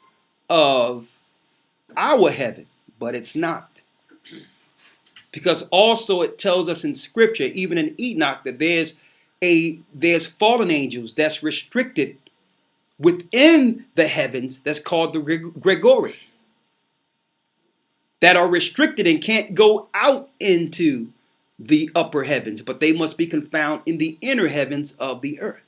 of our heaven, but it's not. Because also it tells us in scripture, even in Enoch, that there's fallen angels that's restricted within the heavens that's called the Gregory, that are restricted and can't go out into the upper heavens, but they must be confound in the inner heavens of the earth.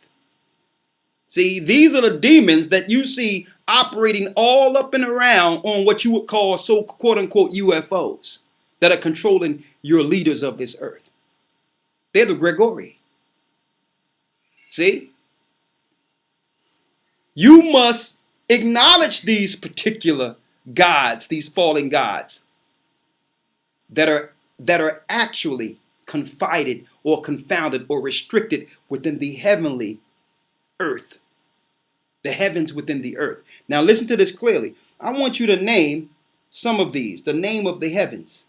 See, these are the demons that you see operating all up and around on what you would call so quote unquote UFOs that are controlling your leaders of this earth. They're the Gregory. See? You must acknowledge these particular gods, these fallen gods that are actually confided or confounded or restricted within the heavenly earth, the heavens within the earth. Now listen to this clearly. I want you to name some of these, the name of the heavens.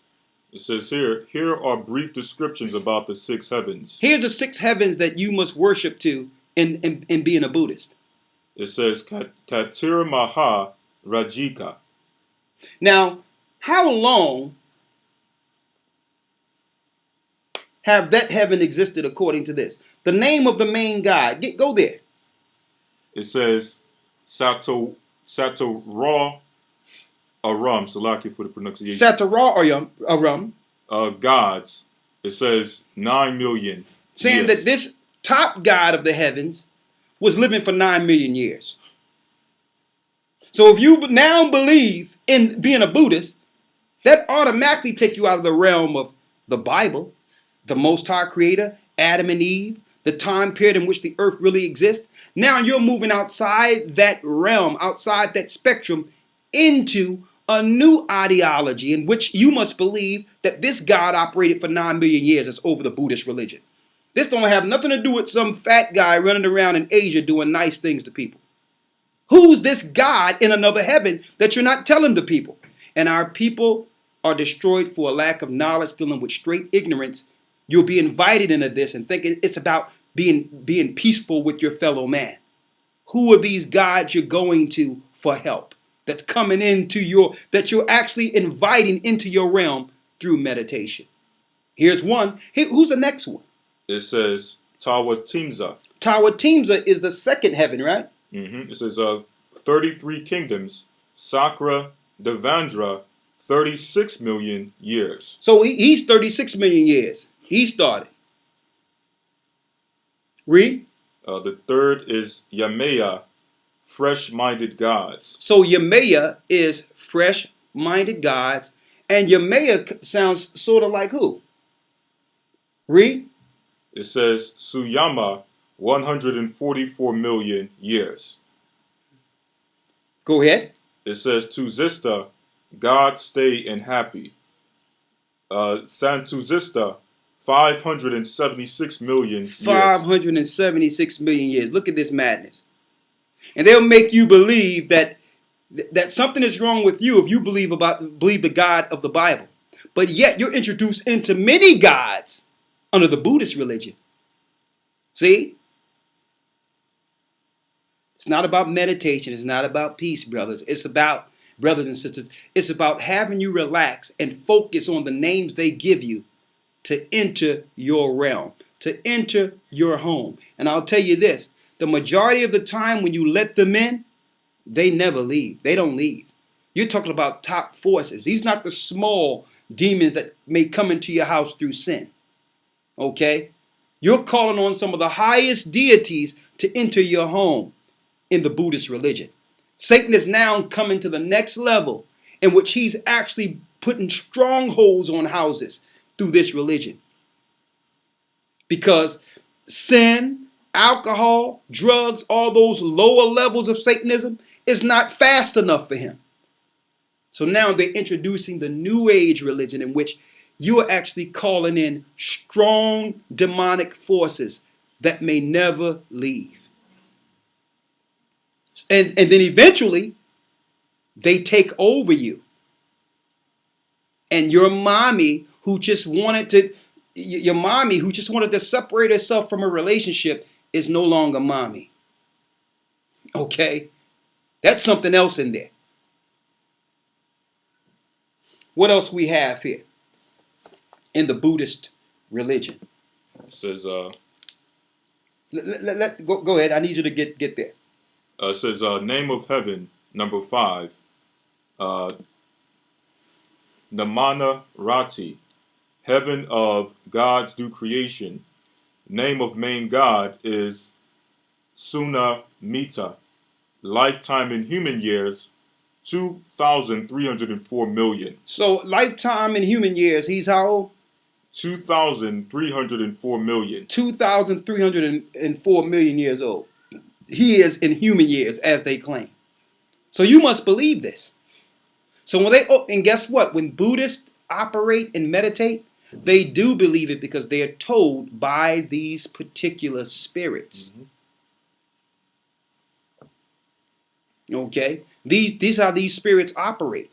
It says here are brief descriptions about the 6 heavens. Here's the 6 heavens that you must worship to in being a Buddhist. It says Katir Maha Rajika. Now, how long have that heaven existed according to this? The name of the main god. Go there. It says Sato Ra Aram. Salaki for the pronunciation. Satara Aram. Gods. It says 9 million. Saying that this top god of the heavens was living for 9 million years. So if you now believe in being a Buddhist, that automatically take you out of the realm of the Bible, the Most High Creator, Adam and Eve, the time period in which the earth really exists. Now you're moving outside that realm, outside that spectrum, into a new ideology in which you must believe that this God operated for 9 million years as over the Buddhist religion. This don't have nothing to do with some fat guy running around in Asia doing nice things to people. Who's this God in another heaven that you're not telling the people? And our people are destroyed for a lack of knowledge, dealing with straight ignorance. You'll be invited into this and think it's about being peaceful with your fellow man. Who are these gods you're going to for help? That's coming into that you're actually inviting into your realm through meditation. Here's one. Who's the next one? It says Tawatimza. Tawatimza is the second heaven, right? Mm-hmm. It says 33 kingdoms, Sakra Devandra, 36 million years. So he's 36 million years. He started. Read. The third is Yamaya, fresh-minded gods. So Yamaya is fresh-minded gods. And Yamaya sounds sort of like who? Read. It says Suyama, 144 million years. Go ahead. It says Tuzista, God stay and happy. Santuzista, 576 million years. 576 million years. Look at this madness. And they'll make you believe that something is wrong with you if you believe the God of the Bible. But yet you're introduced into many gods under the Buddhist religion. See? It's not about meditation. It's not about peace, brothers. It's about, brothers and sisters, it's about having you relax and focus on the names they give you to enter your realm, to enter your home. And I'll tell you this, the majority of the time when you let them in, they never leave. They don't leave. You're talking about top forces. These not the small demons that may come into your house through sin. Okay? You're calling on some of the highest deities to enter your home in the Buddhist religion. Satan is now coming to the next level in which he's actually putting strongholds on houses through this religion. Because sin, alcohol, drugs, all those lower levels of Satanism is not fast enough for him. So now they're introducing the New Age religion in which you are actually calling in strong demonic forces that may never leave. And then eventually they take over you. And your mommy who just wanted to separate herself from a relationship is no longer mommy. Okay? That's something else in there. What else we have here in the Buddhist religion? It says, go ahead. I need you to get there. It says, name of heaven, number 5, Namana Rati, heaven of God's new creation. Name of main God is Suna Mita. Lifetime in human years, 2,304 million. So lifetime in human years, he's how old? 2,304 million. 2,304 million years old. He is in human years, as they claim. So you must believe this. So and guess what? When Buddhists operate and meditate, they do believe it because they are told by these particular spirits. Mm-hmm. Okay? These are how these spirits operate.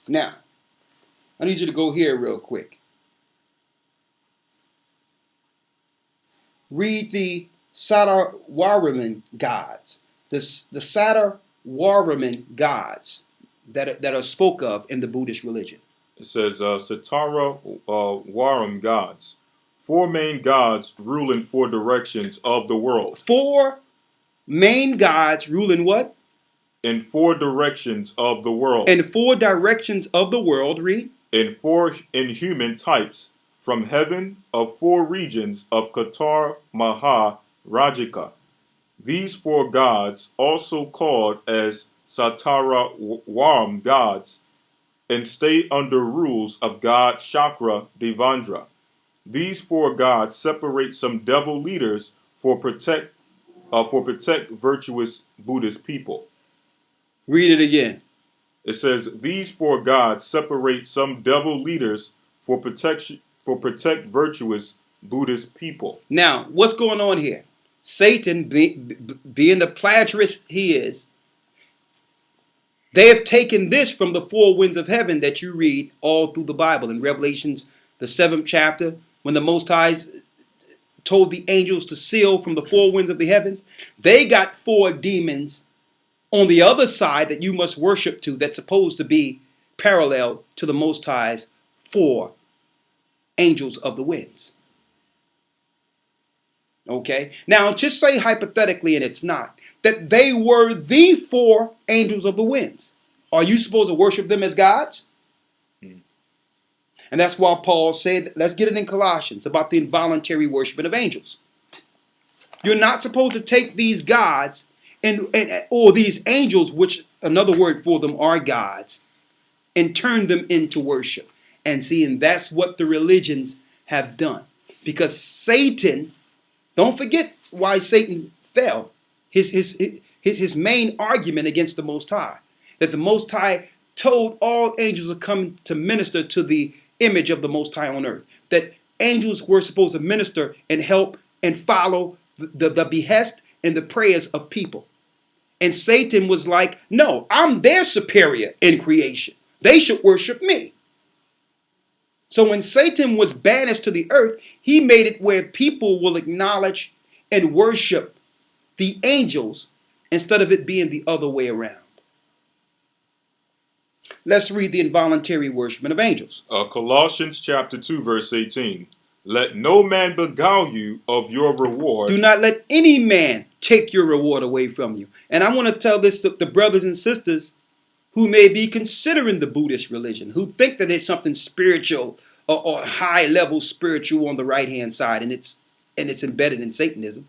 Now, I need you to go here real quick. Read the Sataraman gods. The Sataraman gods that are spoke of in the Buddhist religion. It says Satara Waram gods. 4 main gods rule in 4 directions of the world. 4 main gods rule in what? In 4 directions of the world. In 4 directions of the world, read. In 4 inhuman types, from heaven of 4 regions of Qatar Maha Rajika. These 4 gods, also called as Satara Waram gods, and stay under rules of God Chakra Devendra. These 4 gods separate some devil leaders for protect virtuous Buddhist people. Read it again. It says these 4 gods separate some devil leaders for protect virtuous Buddhist people. Now, what's going on here? Satan, being the plagiarist he is, they have taken this from the 4 winds of heaven that you read all through the Bible. In Revelations, the 7th chapter, when the Most High told the angels to seal from the 4 winds of the heavens, they got 4 demons on the other side that you must worship to, that's supposed to be parallel to the Most High's 4 angels of the winds. Okay? Now, just say hypothetically, and it's not, that they were the 4 angels of the winds. Are you supposed to worship them as gods? And that's why Paul said, let's get it in Colossians, about the involuntary worshiping of angels. You're not supposed to take these gods or these angels, which another word for them are gods, and turn them into worship. And see, and that's what the religions have done. Because Satan, don't forget why Satan fell. His main argument against the Most High, that the Most High told all angels to come to minister to the image of the Most High on earth. That angels were supposed to minister and help and follow the behest and the prayers of people. And Satan was like, no, I'm their superior in creation. They should worship me. So when Satan was banished to the earth, he made it where people will acknowledge and worship the angels instead of it being the other way around. Let's read the involuntary worshiping of angels. Colossians chapter 2, verse 18. Let no man beguile you of your reward. Do not let any man take your reward away from you. And I want to tell this to the brothers and sisters who may be considering the Buddhist religion, who think that there's something spiritual or high level spiritual on the right hand side, and it's embedded in Satanism.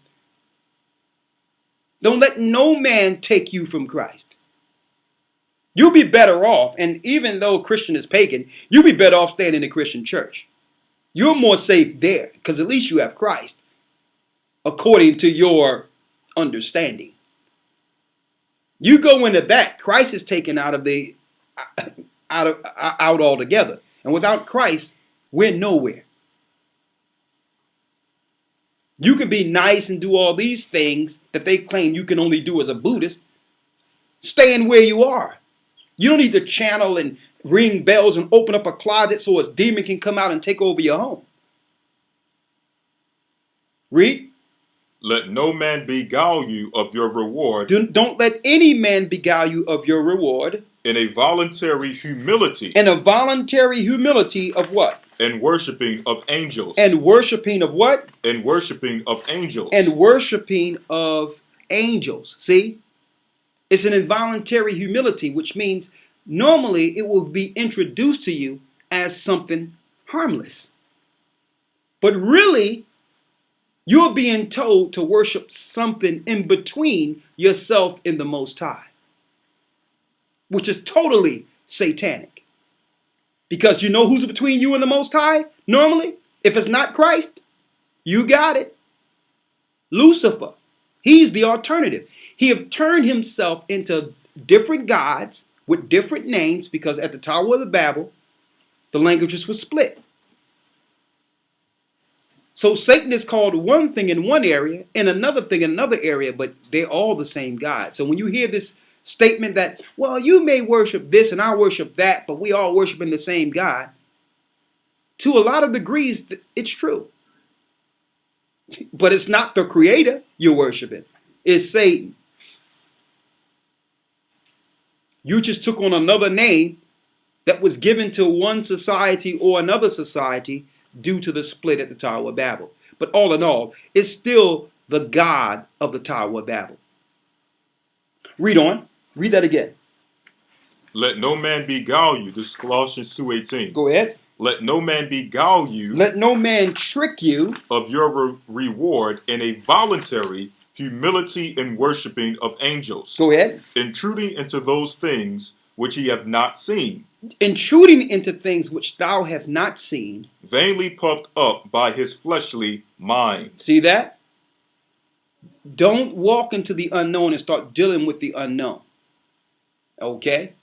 Don't let no man take you from Christ. You'll be better off, and even though Christian is pagan, you'll be better off staying in the Christian church. You're more safe there because at least you have Christ, according to your understanding. You go into that, Christ is taken out altogether, and without Christ, we're nowhere. You can be nice and do all these things that they claim you can only do as a Buddhist, staying where you are. You don't need to channel and ring bells and open up a closet so a demon can come out and take over your home. Read. Let no man beguile you of your reward. Don't let any man beguile you of your reward. In a voluntary humility. In a voluntary humility of what? And worshiping of angels. And worshiping of what? And worshiping of angels. And worshiping of angels. See? It's an involuntary humility, which means normally it will be introduced to you as something harmless. But really, you're being told to worship something in between yourself and the Most High, which is totally satanic. Because you know who's between you and the Most High? Normally, if it's not Christ, you got it. Lucifer. He's the alternative. He have turned himself into different gods with different names because at the Tower of Babel, the languages were split. So Satan is called one thing in one area and another thing in another area, but they're all the same God. So when you hear this statement that, well, you may worship this and I worship that, but we all worship in the same God, to a lot of degrees, it's true. But it's not the creator you're worshiping. It's Satan. You just took on another name that was given to one society or another society due to the split at the Tower of Babel. But all in all, it's still the God of the Tower of Babel. Read on. Read that again. Let no man beguile you. This is Colossians 2:18. Go ahead. Let no man beguile you. Let no man trick you of your reward in a voluntary humility and worshiping of angels. Go ahead. Intruding into those things which ye have not seen. Intruding into things which thou have not seen. Vainly puffed up by his fleshly mind. See that? Don't walk into the unknown and start dealing with the unknown. Okay?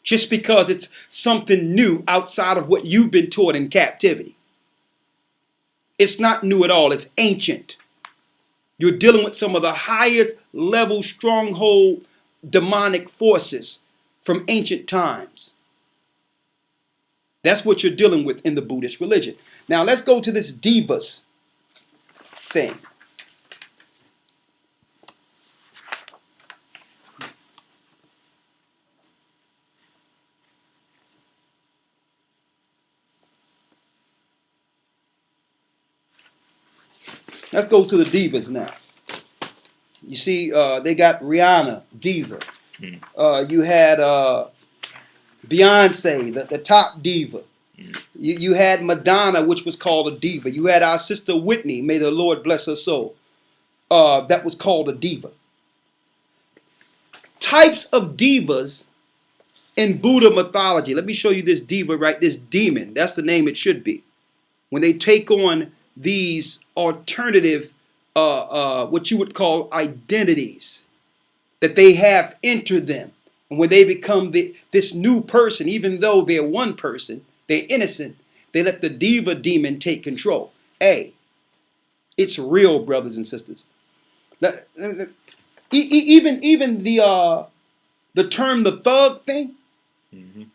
Just because it's something new outside of what you've been taught in captivity. It's not new at all. It's ancient. You're dealing with some of the highest level stronghold demonic forces from ancient times. That's what you're dealing with in the Buddhist religion. Now let's go to this divas thing. Let's go to the divas now. You see, they got Rihanna, diva. You had Beyonce, the top diva. You had Madonna, which was called a diva. You had our sister Whitney, may the Lord bless her soul, that was called a diva. Types of divas in Buddha mythology. Let me show you this diva, right? This demon. That's the name it should be. When they take on these alternative, what you would call identities that they have entered them. And when they become this new person, even though they're one person, they're innocent, they let the diva demon take control. Hey, it's real, brothers and sisters. Even the term the thug thing, who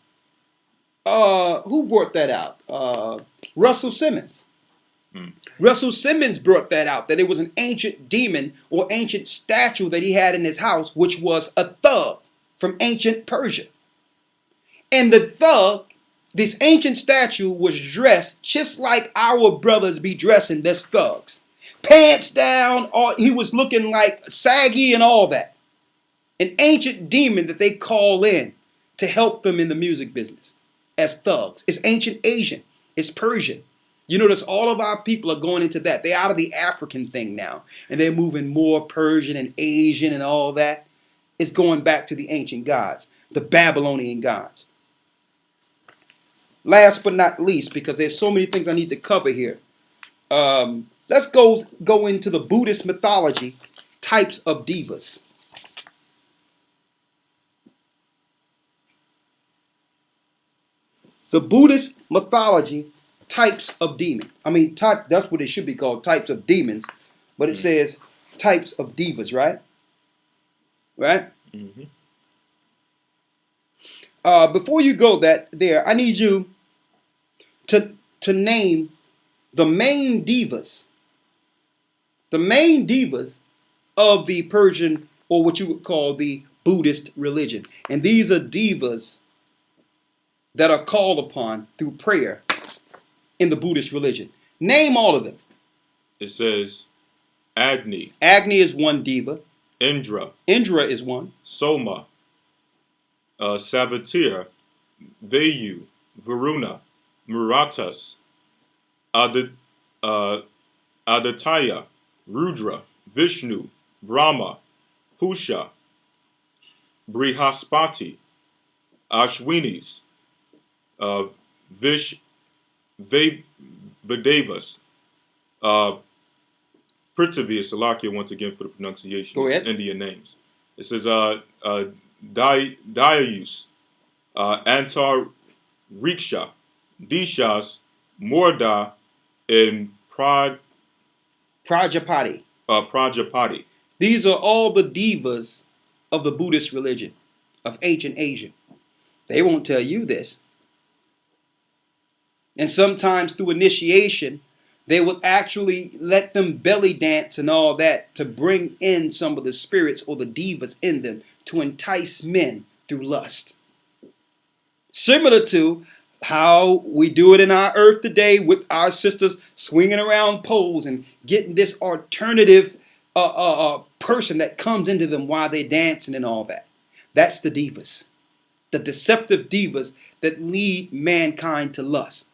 brought that out? Russell Simmons. Russell Simmons brought that out, that it was an ancient demon or ancient statue that he had in his house, which was a thug from ancient Persia. And the thug This ancient statue was dressed just like our brothers be dressing, that's thugs. Pants down, or he was looking like saggy and all that. An ancient demon that they call in to help them in the music business as thugs. It's ancient Asian. It's Persian. You notice all of our people are going into that. They're out of the African thing now. And they're moving more Persian and Asian and all that. It's going back to the ancient gods, the Babylonian gods. Last but not least, because there's so many things I need to cover here. Let's go into the Buddhist mythology, types of divas. The Buddhist mythology, types of demons. That's what it should be called, types of demons. But it says types of divas, right? Right? Mm-hmm. Before you go there, I need you to name the main divas. The main divas of the Persian, or what you would call the Buddhist religion. And these are divas that are called upon through prayer in the Buddhist religion. Name all of them. It says Agni. Agni is one diva. Indra. Indra is one. Soma. Savitir. Vayu. Varuna. Muratas. Aditya. Rudra. Vishnu. Brahma. Pusha. Brihaspati. Ashwinis. Vedavas. Prithvi, Salakia once again for the pronunciation. Go ahead. Indian names. It says Dayayus, Antar Riksha, Dishas, Morda, and Prajapati. Prajapati. These are all the divas of the Buddhist religion, of ancient Asia. They won't tell you this. And sometimes through initiation, they will actually let them belly dance and all that to bring in some of the spirits or the divas in them to entice men through lust. Similar to how we do it in our earth today with our sisters swinging around poles and getting this alternative person that comes into them while they're dancing and all that. That's the divas. The deceptive divas that lead mankind to lust.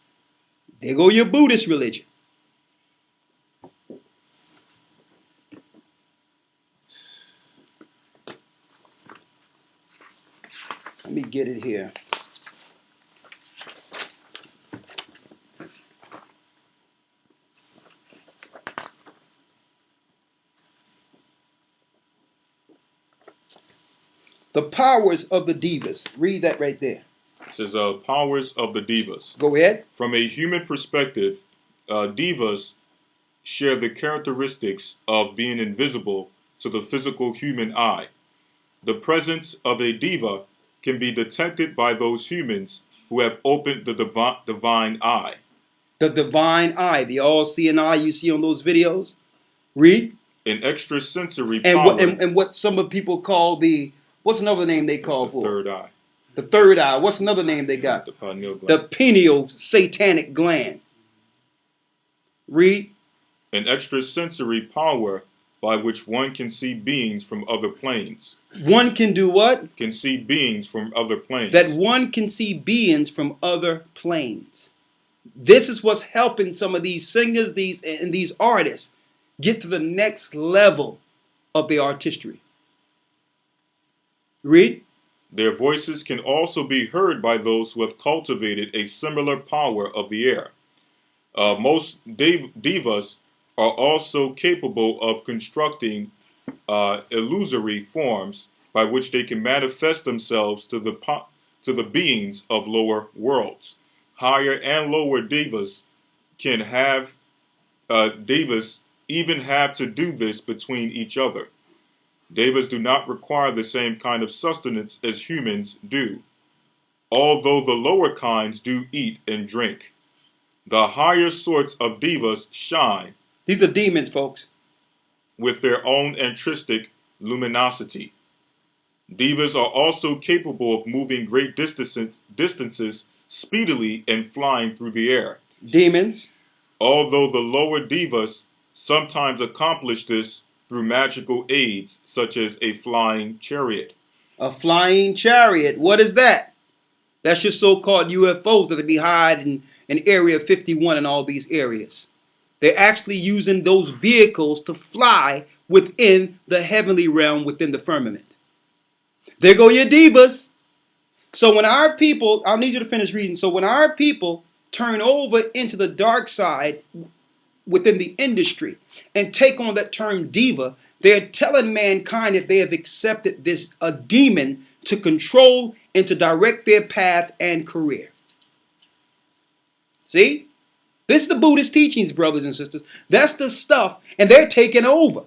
There go your Buddhist religion. Let me get it here. The powers of the divas. Read that right there. It says powers of the divas. Go ahead. From a human perspective, divas share the characteristics of being invisible to the physical human eye. The presence of a diva can be detected by those humans who have opened the divine eye. The divine eye, the all-seeing eye you see on those videos. Read. An extrasensory power. And what some of people call what's another name they call for? Third eye. The third eye. What's another name they got? The pineal gland. The pineal satanic gland. Read. An extrasensory power by which one can see beings from other planes. One can do what? Can see beings from other planes. That one can see beings from other planes. This is what's helping some of these singers, these artists get to the next level of their artistry. Read. Their voices can also be heard by those who have cultivated a similar power of the air. Most divas are also capable of constructing illusory forms by which they can manifest themselves to the beings of lower worlds. Higher and lower divas can have divas even have to do this between each other. Devas do not require the same kind of sustenance as humans do, although the lower kinds do eat and drink. The higher sorts of divas shine. These are demons, folks. With their own intrinsic luminosity. Divas are also capable of moving great distances speedily and flying through the air. Demons. Although the lower devas sometimes accomplish this through magical aids, such as a flying chariot. A flying chariot. What is that? That's your so-called UFOs that be hiding in Area 51 and all these areas. They're actually using those vehicles to fly within the heavenly realm, within the firmament. There go your divas. So when our people, I'll need you to finish reading. So when our people turn over into the dark side within the industry and take on that term diva, they're telling mankind that they have accepted this a demon to control and to direct their path and career. See? This is the Buddhist teachings, brothers and sisters. That's the stuff, and they're taking over.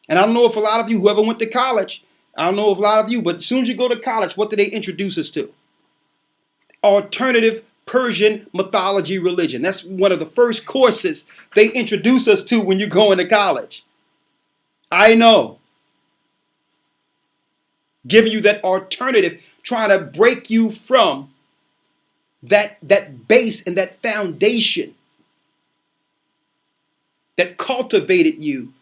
And I don't know if a lot of you, whoever went to college, I don't know if a lot of you, but as soon as you go to college, what do they introduce us to? Alternative Persian mythology religion. That's one of the first courses they introduce us to when you go into college. I know. Giving you that alternative, trying to break you from that base and that foundation that cultivated you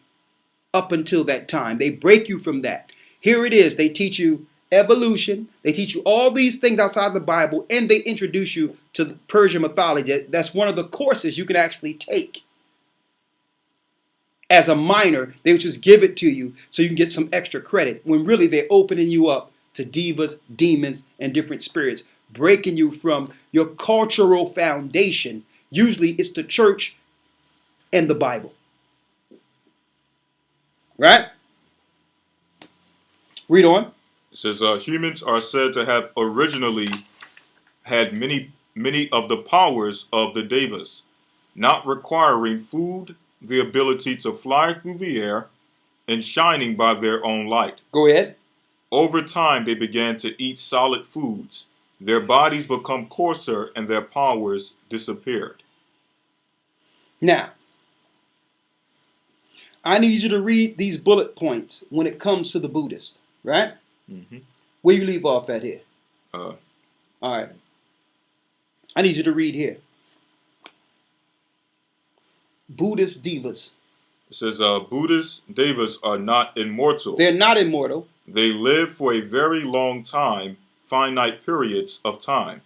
up until that time. They break you from that. Here it is. They teach you evolution. They teach you all these things outside the Bible, and they introduce you to Persian mythology. That's one of the courses you can actually take. As a minor, they would just give it to you so you can get some extra credit, when really they're opening you up to divas, demons, and different spirits, breaking you from your cultural foundation. Usually it's the church and the Bible. Right? Read on. It says, humans are said to have originally had many of the powers of the devas, not requiring food, the ability to fly through the air, and shining by their own light. Go ahead. Over time, they began to eat solid foods. Their bodies become coarser and their powers disappeared. Now, I need you to read these bullet points when it comes to the Buddhist, right? Mm-hmm. Where you leave off at here? Uh, All right. I need you to read here. Buddhist divas. It says, Buddhist devas are not immortal. They're not immortal. They live for a very long time, finite periods of time.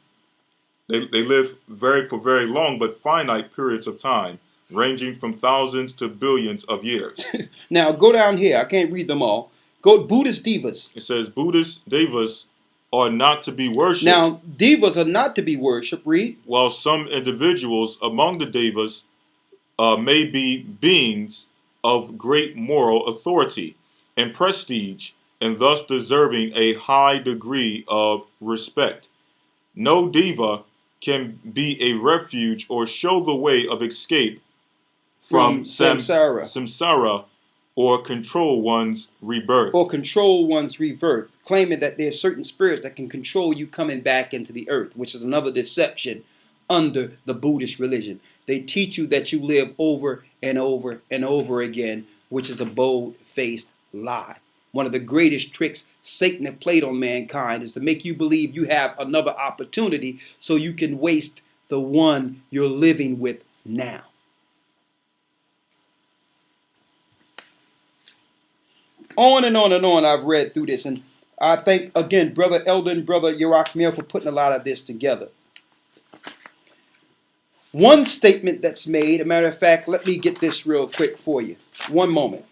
They live for very long, but finite periods of time, ranging from thousands to billions of years. Now, go down here. I can't read them all. Go Buddhist divas. It says Buddhist devas are not to be worshipped. Now, divas are not to be worshipped. Read. While some individuals among the devas may be beings of great moral authority and prestige, and thus deserving a high degree of respect. No diva can be a refuge or show the way of escape from samsara, or control one's rebirth. Claiming that there's certain spirits that can control you coming back into the earth, which is another deception under the Buddhist religion. They teach you that you live over and over and over again, which is a bold-faced lie. One of the greatest tricks Satan has played on mankind is to make you believe you have another opportunity so you can waste the one you're living with now. On and on and on I've read through this, and I thank, again, Brother Eldon, Brother Yerachmiel for putting a lot of this together. One statement that's made, a matter of fact, let me get this real quick for you. One moment.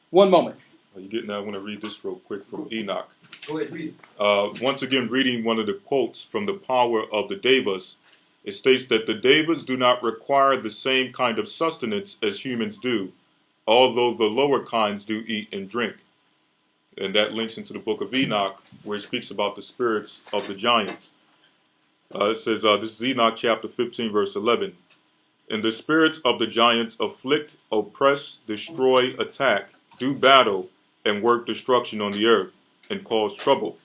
One moment. You getting? I want to read this real quick from Enoch. Go ahead, read it. Once again, reading one of the quotes from The Power of the Devas, it states that the Devas do not require the same kind of sustenance as humans do, although the lower kinds do eat and drink. And that links into the book of Enoch, where it speaks about the spirits of the giants. It says, this is Enoch chapter 15, verse 11. And the spirits of the giants afflict, oppress, destroy, attack, do battle, and work destruction on the earth, and cause trouble.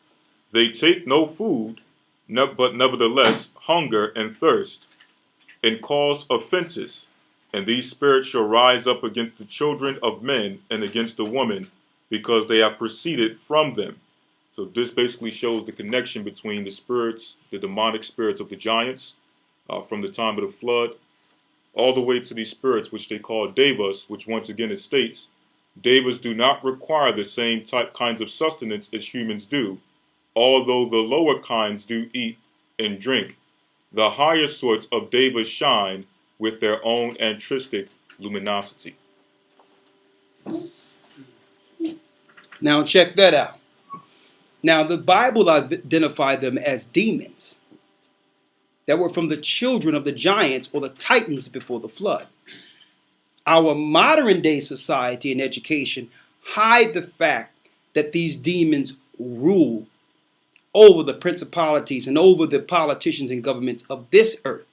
They take no food, but nevertheless hunger and thirst, and cause offenses. And these spirits shall rise up against the children of men and against the woman, because they have proceeded from them. So this basically shows the connection between the spirits, the demonic spirits of the giants from the time of the flood, all the way to these spirits, which they call devas, which once again it states, devas do not require the same kinds of sustenance as humans do, although the lower kinds do eat and drink. The higher sorts of devas shine with their own intrinsic luminosity. Now check that out. Now the Bible identified them as demons that were from the children of the giants or the titans before the flood. Our modern day society and education hide the fact that these demons rule over the principalities and over the politicians and governments of this earth.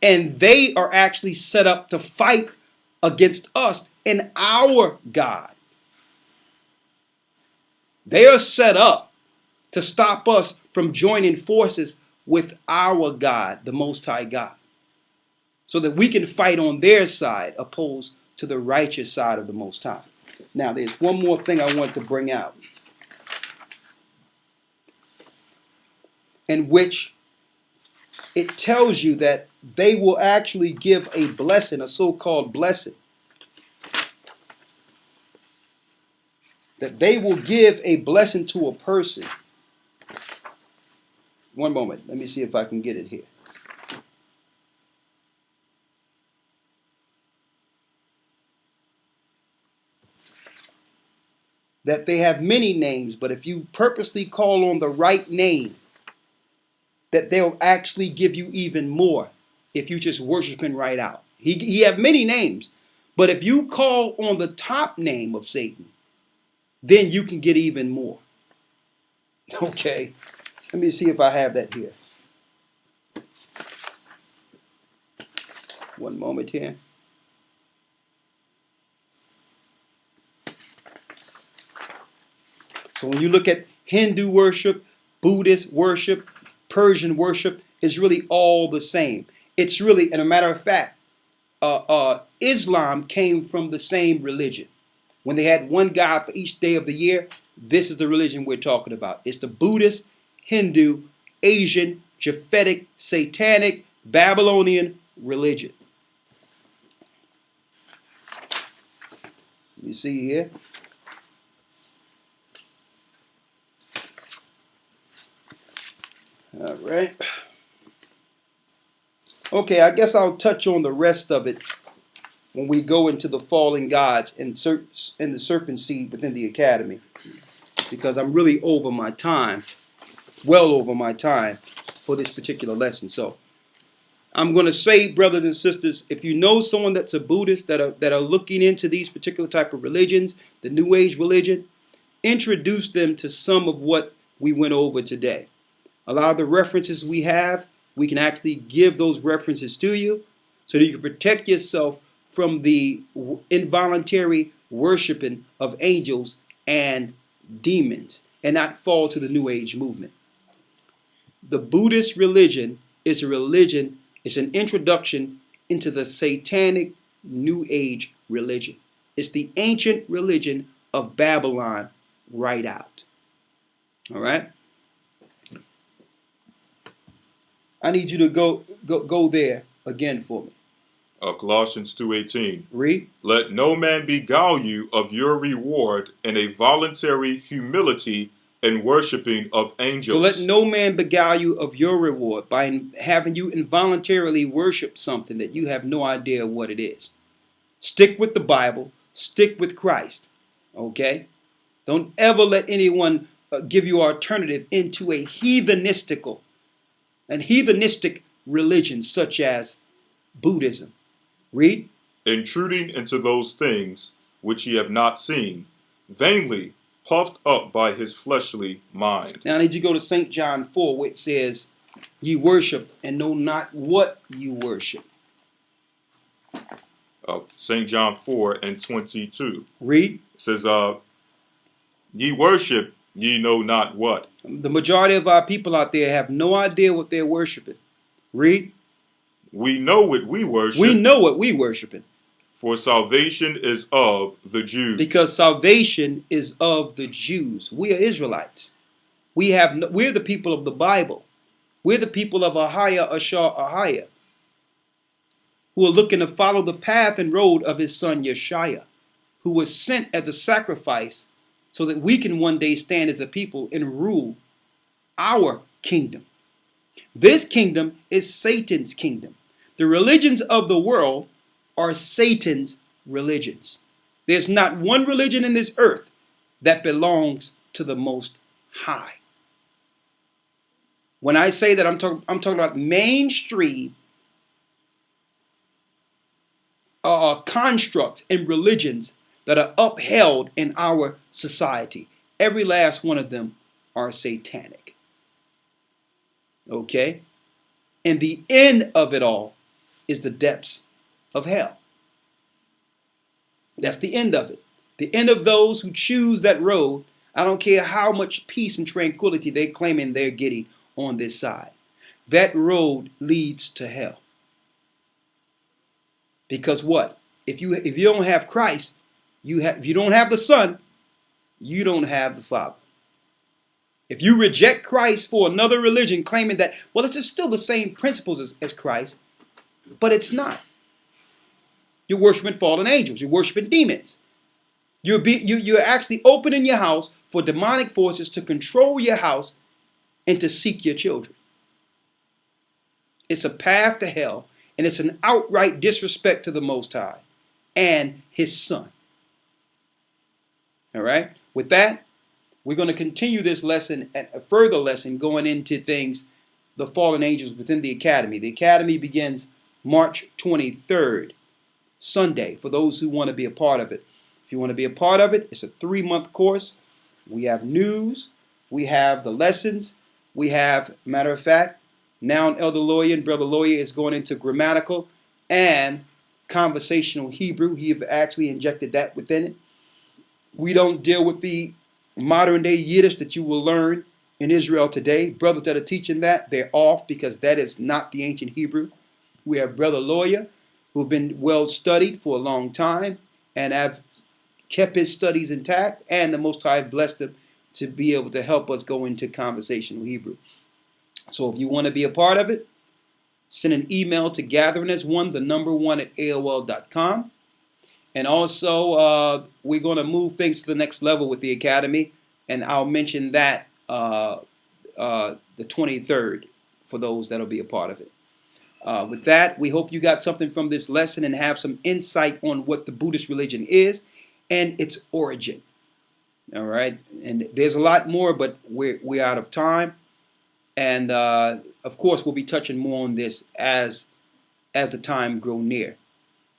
And they are actually set up to fight against us and our God. They are set up to stop us from joining forces with our God, the Most High God, so that we can fight on their side opposed to the righteous side of the Most High. Now, there's one more thing I want to bring out, in which it tells you that they will actually give a blessing, a so-called blessing. That they will give a blessing to a person. One moment. Let me see if I can get it here. That they have many names, but if you purposely call on the right name, that they'll actually give you even more if you just worship him right out. He have many names, but if you call on the top name of Satan, then you can get even more. Okay, let me see if I have that here. One moment here. So when you look at Hindu worship, Buddhist worship, Persian worship, it's really all the same. It's really, and a matter of fact, Islam came from the same religion. When they had one God for each day of the year, this is the religion we're talking about. It's the Buddhist, Hindu, Asian, Japhetic, Satanic, Babylonian religion. You see here. All right. Okay, I guess I'll touch on the rest of it when we go into the fallen gods and the serpent seed within the academy, because I'm really over my time, well over my time for this particular lesson. So I'm going to say, brothers and sisters, if you know someone that's a Buddhist that are looking into these particular type of religions, the New Age religion, introduce them to some of what we went over today. A lot of the references we have, we can actually give those references to you so that you can protect yourself from the involuntary worshiping of angels and demons and not fall to the New Age movement. The Buddhist religion is a religion, it's an introduction into the satanic New Age religion. It's the ancient religion of Babylon right out. All right? I need you to go there again for me. Colossians 2:18. Read. Let no man beguile you of your reward in a voluntary humility and worshiping of angels. So let no man beguile you of your reward by having you involuntarily worship something that you have no idea what it is. Stick with the Bible. Stick with Christ. Okay? Don't ever let anyone give you alternative into a heathenistic religion such as Buddhism. Read. Intruding into those things which ye have not seen, vainly puffed up by his fleshly mind. Now I need you to go to St. John 4, where it says, ye worship and know not what you worship. St. John 4:22. Read. It says, ye worship, ye know not what. The majority of our people out there have no idea what they're worshiping. Read. We know what we worship. We know what we worshiping. For salvation is of the Jews. Because salvation is of the Jews. We are Israelites. We're the people of the Bible. We're the people of Ahia, Ashar, Ahia, who are looking to follow the path and road of his son Yeshua, who was sent as a sacrifice so that we can one day stand as a people and rule our kingdom. This kingdom is Satan's kingdom. The religions of the world are Satan's religions. There's not one religion in this earth that belongs to the Most High. When I say that, I'm talking about mainstream constructs and religions that are upheld in our society. Every last one of them are satanic. Okay? And the end of it all is the depths of hell. That's the end of it. The end of those who choose that road. I don't care how much peace and tranquility they're claiming they're getting on this side. That road leads to hell. Because what? If you don't have Christ, if you don't have the Son, you don't have the Father. If you reject Christ for another religion, claiming that, well, it's just still the same principles as Christ, but it's not. You're worshiping fallen angels. You're worshiping demons. You're actually opening your house for demonic forces to control your house and to seek your children. It's a path to hell, and it's an outright disrespect to the Most High and his Son. All right? With that, we're going to continue this lesson, a further lesson, going into things, the fallen angels within the academy. The academy begins March 23rd, Sunday, for those who want to be a part of it. If you want to be a part of it, it's a 3-month course. We have news. We have the lessons. We have, matter of fact, now an elder lawyer and brother lawyer is going into grammatical and conversational Hebrew. He have actually injected that within it. We don't deal with the modern day Yiddish that you will learn in Israel today. Brothers that are teaching that, they're off because that is not the ancient Hebrew. We have brother lawyer who've been well studied for a long time and have kept his studies intact, and the Most High blessed him to be able to help us go into conversational Hebrew. So if you want to be a part of it, send an email to gatheringas1 at AOL.com. And also, we're going to move things to the next level with the academy, and I'll mention that the 23rd for those that'll be a part of it. With that, we hope you got something from this lesson and have some insight on what the Buddhist religion is and its origin. All right, and there's a lot more, but we're out of time, and of course we'll be touching more on this as the time grows near.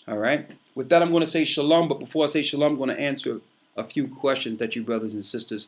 All right. With that, I'm going to say shalom, but before I say shalom, I'm going to answer a few questions that you brothers and sisters